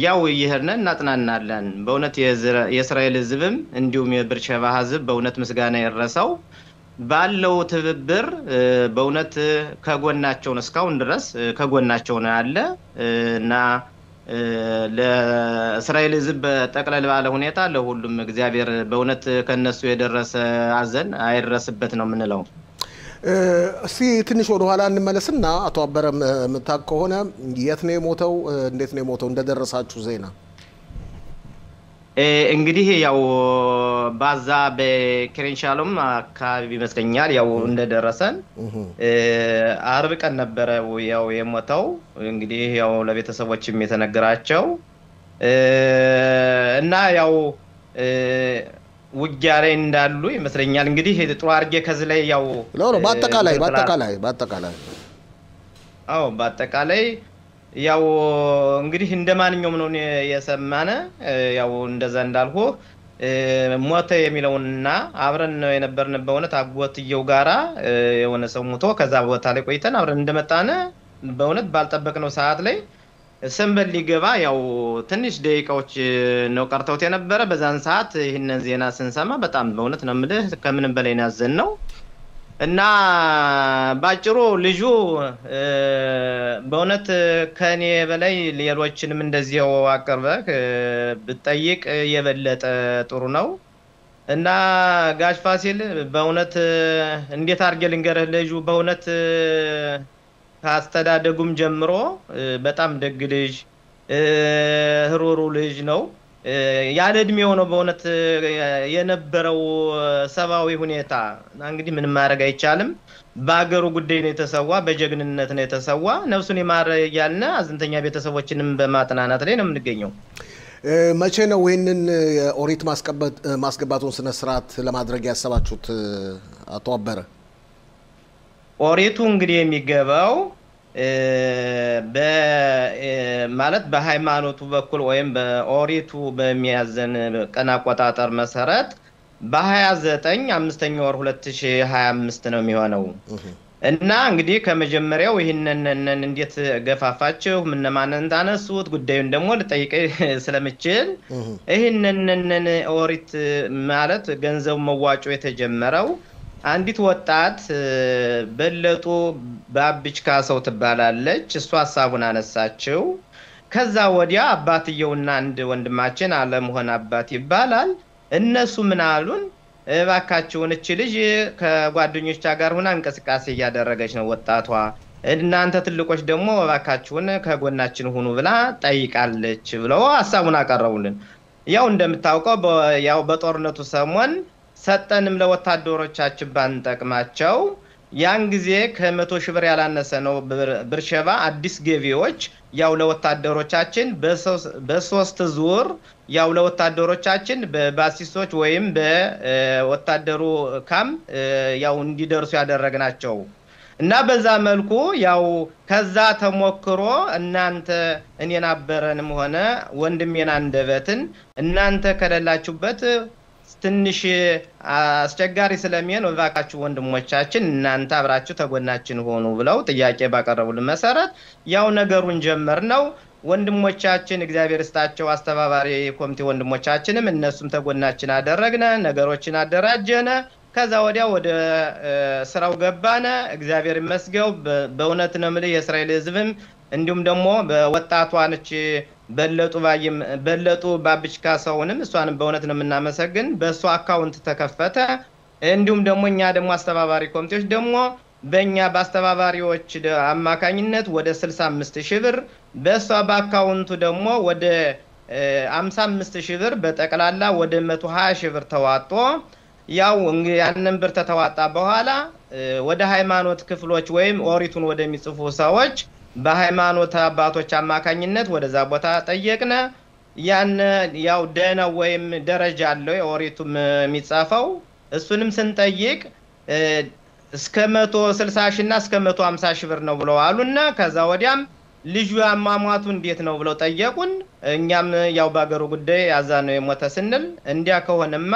ያው ይሄርነ እናጥናናለን። በእውነት የእስራኤል ህዝብም እንዲሁም የቤርሸባ ህዝብ በእውነት ምስጋና ይረሳው ባለው ትብብር በእውነት ከጎናቸው ነው እስካሁን ድረስ ከጎናቸው ነው ያለ እና ለእስራኤል ህዝብ ጠቅለል ባለ ሁኔታ ለሁሉም እግዚአብሔር በእውነት ከነሱ የደረሰ አዘን አይደረስበት ነው የምንለው። እስቲ ትንሽ ወደ ኋላ እንመለስና አቶ አበረ ምታክ ከሆነ የት ነው የሞተው? እንዴት ነው የሞተው? እንደደረሳችሁ ዜና እንግዲህ ያው ባዛ በክሬንሻሎም አካባቢ ይመስለኛል ያው እንደደረሰን አርብ ቀን ነበረ ያው የሞተው። እንግዲህ ያው ለቤተሰቦችም የተነገራቸው እና ያው ውጊያ ላይ እንዳሉ ይመስለኛል። እንግዲህ ጥሩ አርጌ ከዚህ ላይ ያው በአጠቃላይ ያው እንግዲህ እንደማንኛውም ነው የሰማነ ያው እንደዛ እንዳልኩ ሞተ የሚለውንና አብረን ነው የነበርን በእውነት አጎትየው ጋራ የሆነ ሰው ሞቶ ከዛ ቦታ ላይ ቆይተን አብረን እንደመጣነ በእውነት ባልጠበቅነው ሰዓት ላይ ሰንበል ሊገባ ያው ትንሽ ደቂቃዎች ነው ቀርተውት የነበረ በዛን ሰዓት ይሄንን ዜና ስንሰማ በጣም በእውነት ነው የምልህ ከምንም በላይ ያዘን ነው እና ባጭሩ ልጁ በእውነት ከኔ በላይ ሌሎችንም እንደዚያው አቀርበህ ብትጠይቅ የበለጠ ጥሩ ነው እና ጋሽ ፋሲል በእውነት እንዴት አድርጌ ልንገርህ ልጁ በእውነት ካስተዳደጉም ጀምሮ በጣም ደግ ልጅ ህሩሩ ልጅ ነው ያለ እድሜው ነው በእውነት የነበረው ሰባዊ ሁኔታ እንግዲህ ምንም ማድረግ አይቻልም በአገሩ ጉዳይ ነው የተሰዋ በጀግንነት ነው የተሰዋ ነፍሱን ይማር ያልና አዝንተኛ ቤተሰቦችንም በማጥናናት ላይ ነው የምንገኘው መቼ ነው ይሄንን ኦሪት ማስገባቱን ስነ ስርዓት ለማድረግ ያሰባችሁት አቶ አበረ ኦሪቱ እንግዲህ የሚገባው ማለት በሃይማኖቱ በኩል ወይም በኦሪቱ በሚያዘን ቀን አቆጣጠር መሰረት በ29 5ኛ ወር 2025 ነው የሚሆነው እና እንግዲህ ከመጀመሪያው ይሄንን እንዴት ገፋፋችሁ ምንማንን ታነሱት ጉዳዩን ደግሞ ልጠይቅ ስለምችል ይሄንን ኦሪት ማለት ገንዘብ መዋጮ የተጀመረው አንዲት ወጣት በለጡ ባብች ካሰው ትባላለች እሷ ሐሳቡን አነሳችው ከዛ ወዲያ አባትየውና አንድ ወንድማችን አለመሆን አባት ይባላል እነሱ ምን አሉን እባካችሁን እቺ ልጅ ከጓደኞቿ ጋር ሆና እንቅስቃሴ ያደረገች ነው ወጣቷ እናንተ ትልቆች ደግሞ እባካችሁን ከጎናችን ሆኑ ብላ ጠይቃለች ብለው ሐሳቡን አቀረቡልን ያው እንደምታውቀው ያው በጦርነቱ ሰሞን ሰጠንም ለወታደሮቻችን ባንጠቅማቸው ያን ጊዜ ከ100,000 ብር ያላነሰ ነው ብርሸባ አዲስ ገቢዎች ያው ለወታደሮቻችን በሶስት ዙር ያው ለወታደሮቻችን በባሲሶች ወይም በወታደሩ ካም ያው እንዲደርሱ ያደረግናቸው እና በዛ መልኩ ያው ከዛ ተሞክሮ እናንተ እኔን አበረንም ሆነ ወንድሜን አንደበትን እናንተ ከለላችሁበት ትንሽ አስቸጋሪ ስለሚሆን ወባካችሁ ወንድሞቻችን እናንተ አብራችሁ ተጎናችን ሆኑ ብለው ጥያቄ ባቀረቡልን መሰረት ያው ነገሩን ጀመርነው ወንድሞቻችን እግዚአብሔር ይስጣቸው አስተባባሪ ኮሚቴ ወንድሞቻችንም እነሱም ተጎናችን አደረግነ ነገሮችን አደራጀነ ከዛ ወዲያ ወደ ስራው ገባነ እግዚአብሔር ይመስገን በእውነት ነው ማለት የእስራኤል ህዝብም እንዲሁም ደግሞ በወጣቷንች በለጡ ባብች ካሰውንም እሷንም በእውነት ነው የምናመሰግን በእሷ አካውንት ተከፈተ እንዲሁም ደግሞ እኛ ደግሞ አስተባባሪ ኮሚቴዎች ደግሞ በእኛ በአስተባባሪዎች አማካኝነት ወደ 65,000 ብር በእሷ በአካውንቱ ደግሞ ወደ 55,000 ብር በጠቅላላ ወደ 120,000 ብር ተዋጦ ያው ያንን ብር ተተዋጣ በኋላ ወደ ሃይማኖት ክፍሎች ወይም ኦሪቱን ወደሚጽፉ ሰዎች በሃይማኖት አባቶች አማካኝነት ወደዛ ቦታ ጠየቅነ ያን ያው ደና ወይም ደረጃ አለው ኦሪቱም የሚጻፈው እሱንም ስንጠይቅ እስከ 160,000 እና እስከ 150,000 ብር ነው ብለው አሉና ከዛ ወዲያም ልጁ አማማቱ እንዴት ነው ብለው ጠየቁን እኛም ያው ባገሩ ጉዳይ ያዛነው የሞተ ስንል እንዲያ ከሆነማ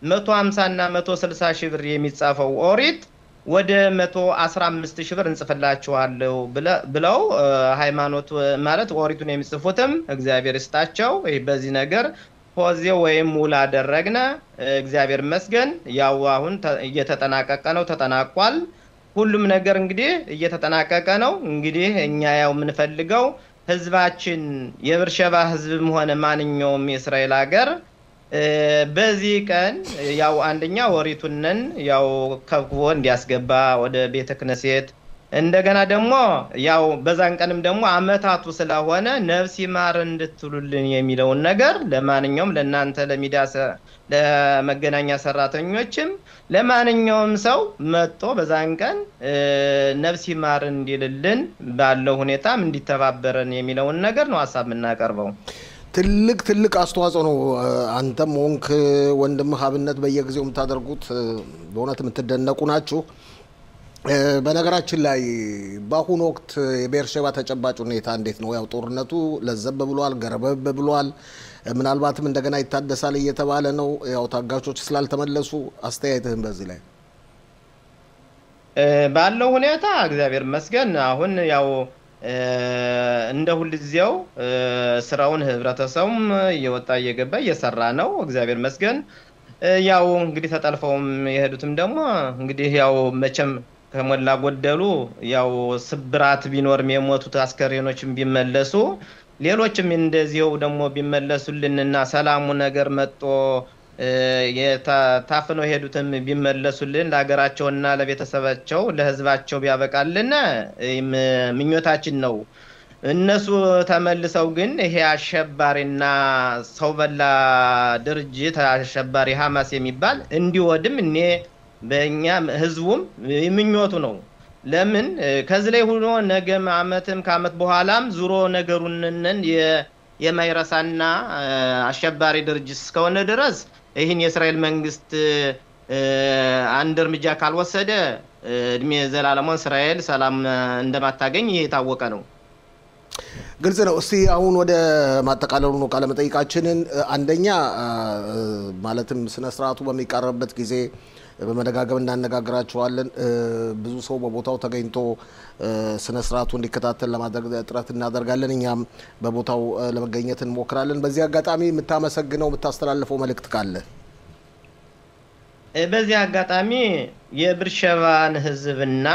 150 እና 160,000 ብር የሚጻፈው ኦሪት ወደ 115,000 ብር እንጽፍላችኋለሁ ብለው ሃይማኖት ማለት ኦሪቱን የሚጽፉትም እግዚአብሔር ይስጣቸው በዚህ ነገር ፖዚ ወይም ሙላ አደረግነ እግዚአብሔር ይመስገን ያው አሁን እየተጠናቀቀ ነው ተጠናቋል ሁሉም ነገር እንግዲህ እየተጠናቀቀ ነው እንግዲህ እኛ ያው ምንፈልገው ህዝባችን የብርሸባ ህዝብም ሆነ ማንኛውም የእስራኤል ሀገር በዚህ ቀን ያው አንደኛ ኦሪቱንን ያው ከብኮ እንዲያስገባ ወደ ቤተ ክህነት እንደገና ደግሞ ያው በዛን ቀንም ደግሞ አመታቱ ስለሆነ ነፍስ ይማር እንድትሉልን የሚለው ነገር ለማንኛውም ለናንተ ለሚዲያ ለመገናኛ ሰራተኞችም ለማንኛውም ሰው መጥቶ በዛን ቀን ነፍስ ይማር እንዲልልን ባለው ሁኔታም እንዲተባበረን የሚለው ነገር ነው ሐሳብ እናቀርበው ትልቅ አስተዋጽኦ ነው አንተም ሆንክ ወንድም ሀብነት በየጊዜው የምታደርጉት በእውነት የምትደነቁ ናችሁ በነገራችን ላይ በአሁኑ ወቅት የቤርሸባ ተጨባጭ ሁኔታ እንዴት ነው? ያው ጦርነቱ ለዘብ ብሏል፣ ገረበብ ብሏል። ምናልባትም እንደገና ይታደሳል እየተባለ ነው። ያው ታጋቾች ስላልተመለሱ አስተያየትህን በዚህ ላይ? ባለው ሁኔታ እግዚአብሔር ይመስገን አሁን ያው እንደ ሁልጊዜው ስራውን ህብረተሰቡም እየወጣ እየገባ እየሰራ ነው። እግዚአብሔር ይመስገን። ያው እንግዲህ ተጠልፈውም የሄዱትም ደግሞ እንግዲህ ያው መቼም ከሞላ ጎደሉ ያው ስብራት ቢኖርም የሞቱት አስከሬኖችም ቢመለሱ ሌሎችም እንደዚሁ ደግሞ ቢመለሱልንና ሰላሙ ነገር መጥቶ የታፈነው የሄዱትም ቢመለሱልን ለሀገራቸውና ለቤተሰባቸው ለህዝባቸው ቢያበቃልን ምኞታችን ነው። እነሱ ተመልሰው ግን ይሄ አሸባሪና ሰው በላ ድርጅት አሸባሪ ሐማስ የሚባል እንዲወድም እኔ በእኛ ህዝቡም ምኞቱ ነው። ለምን ከዚህ ላይ ሆኖ ነገም አመትም ከአመት በኋላም ዙሮ ነገሩንን የማይረሳና አሸባሪ ድርጅት እስከሆነ ድረስ ይህን የእስራኤል መንግስት አንድ እርምጃ ካልወሰደ እድሜ ዘላለሙን እስራኤል ሰላም እንደማታገኝ የታወቀ ነው። ግልጽ ነው። እስቲ አሁን ወደ ማጠቃለሉ ነው ቃለ መጠይቃችንን። አንደኛ ማለትም ስነ ስርዓቱ በሚቀርብበት ጊዜ በመደጋገም እናነጋግራቸዋለን። ብዙ ሰው በቦታው ተገኝቶ ስነ ስርዓቱ እንዲከታተል ለማድረግ ጥረት እናደርጋለን። እኛም በቦታው ለመገኘት እንሞክራለን። በዚህ አጋጣሚ የምታመሰግነው የምታስተላልፈው መልእክት ካለ? በዚህ አጋጣሚ የብርሸባን ህዝብና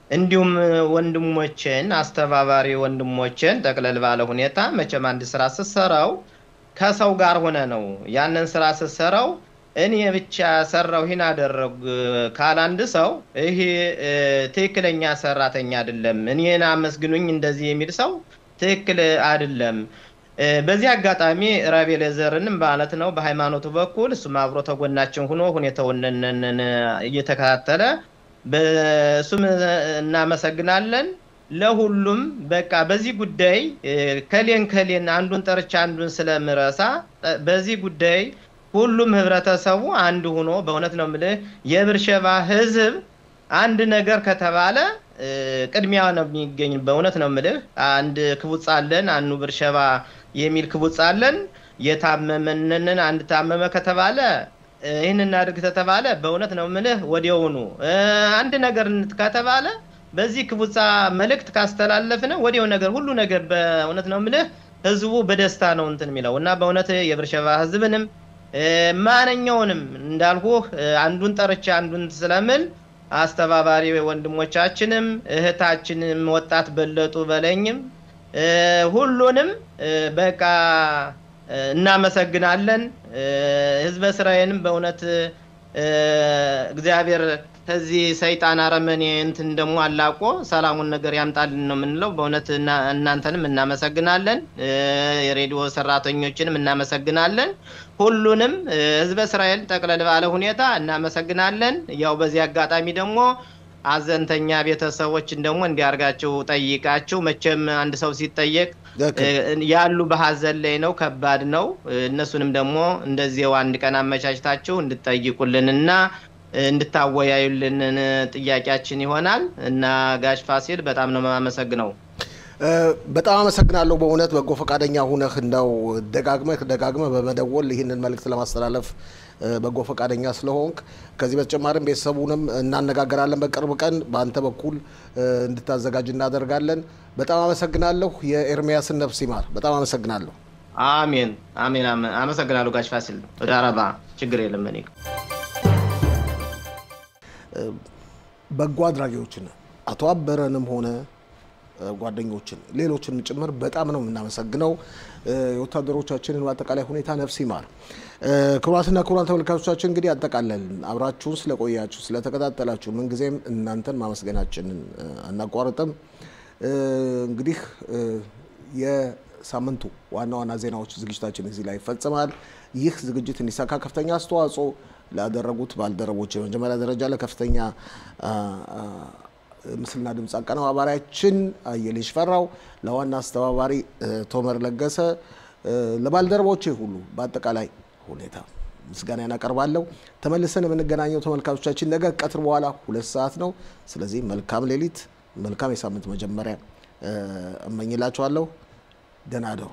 እንዲሁም ወንድሞችን አስተባባሪ ወንድሞችን ጠቅለል ባለ ሁኔታ መቼም አንድ ስራ ስትሰራው ከሰው ጋር ሆነ ነው። ያንን ስራ ስትሰራው እኔ ብቻ ሰራው ይሄን አደረግ ካላንድ ሰው ይሄ ትክክለኛ ሰራተኛ አይደለም። እኔን አመስግኑኝ እንደዚህ የሚል ሰው ትክክል አይደለም። በዚህ አጋጣሚ ራቤል ዘርንም ማለት ነው በሃይማኖቱ በኩል እሱም አብሮ ተጎናችን ሆኖ ሁኔታውን እየተከታተለ በሱም እናመሰግናለን። ለሁሉም በቃ በዚህ ጉዳይ ከሌን አንዱን ጠርቻ አንዱን ስለምረሳ በዚህ ጉዳይ ሁሉም ህብረተሰቡ አንድ ሆኖ በእውነት ነው ማለት የብርሸባ ህዝብ አንድ ነገር ከተባለ ቅድሚያ ነው የሚገኝ። በእውነት ነው ማለት አንድ ክቡጽ አለን፣ አንዱ ብርሸባ የሚል ክቡጽ አለን። የታመመነን አንድ ታመመ ከተባለ ይሄንን አድርግ ተተባለ በእውነት ነው ማለት ወዲያውኑ አንድ ነገር ከተባለ በዚህ ክቡጻ መልእክት ካስተላለፍነ ወዲያው ነገር ሁሉ ነገር በእውነት ነው ማለት ህዝቡ በደስታ ነው እንትን የሚለውና በእውነት የብርሸባ ህዝብንም ማንኛውንም እንዳልኩ አንዱን ጠርቻ አንዱን ስለምል አስተባባሪ ወንድሞቻችንም እህታችንም ወጣት በለጡ በለኝም ሁሉንም በቃ እናመሰግናለን። ህዝበ እስራኤልም በእውነት እግዚአብሔር ከዚህ ሰይጣን አረመኔ እንትን ደሞ አላቆ ሰላሙን ነገር ያምጣልን ነው ምንለው። በእውነት እናንተንም እናመሰግናለን። የሬዲዮ ሰራተኞችንም እናመሰግናለን። ሁሉንም ህዝበ እስራኤል ጠቅለል ባለ ሁኔታ እናመሰግናለን። ያው በዚህ አጋጣሚ ደግሞ አዘንተኛ ቤተሰቦችን ደግሞ እንዲያርጋቸው ጠይቃቸው። መቼም አንድ ሰው ሲጠየቅ ያሉ በሐዘን ላይ ነው፣ ከባድ ነው። እነሱንም ደግሞ እንደዚያው አንድ ቀን አመቻችታቸው እንድትጠይቁልንና እንድታወያዩልን ጥያቄያችን ይሆናል እና ጋሽ ፋሲል በጣም ነው የማመሰግነው። በጣም አመሰግናለሁ። በእውነት በጎ ፈቃደኛ ሆነህ እንደው ደጋግመህ በመደወል ይህንን መልእክት ለማስተላለፍ በጎ ፈቃደኛ ስለሆንክ ከዚህ በተጨማሪም ቤተሰቡንም እናነጋገራለን በቅርብ ቀን በአንተ በኩል እንድታዘጋጅ እናደርጋለን። በጣም አመሰግናለሁ። የኤርሚያስን ነፍስ ይማር። በጣም አመሰግናለሁ። አሜን አሜን። አመሰግናለሁ ጋሽ ፋሲል። ወዳረባ ችግር የለም። እኔ በጎ አድራጊዎችን አቶ አበረንም ሆነ ጓደኞችን ሌሎችንም ጭምር በጣም ነው እናመሰግነው። የወታደሮቻችንን በአጠቃላይ ሁኔታ ነፍስ ይማር። ክቡራትና ክቡራን ተመልካቾቻችን እንግዲህ አጠቃለን አብራችሁን ስለቆያችሁ ስለተከታተላችሁ ምን ጊዜም እናንተን ማመስገናችንን አናቋርጥም። እንግዲህ የሳምንቱ ዋና ዜናዎች ዝግጅታችን እዚህ ላይ ይፈጸማል። ይህ ዝግጅት እንዲሳካ ከፍተኛ አስተዋጽኦ ላደረጉት ባልደረቦች በመጀመሪያ ደረጃ ለከፍተኛ ምስልና ድምጽ አቀናባሪያችን አየልሽ ፈራው፣ ለዋና አስተባባሪ ቶመር ለገሰ፣ ለባልደረቦቼ ሁሉ በአጠቃላይ ሁኔታ ምስጋና ያቀርባለሁ። ተመልሰን የምንገናኘው ተመልካቾቻችን ነገ ቀትር በኋላ 2 ሰዓት ነው። ስለዚህ መልካም ሌሊት መልካም የሳምንት መጀመሪያ እመኝላችኋለሁ። ደህና እደሩ።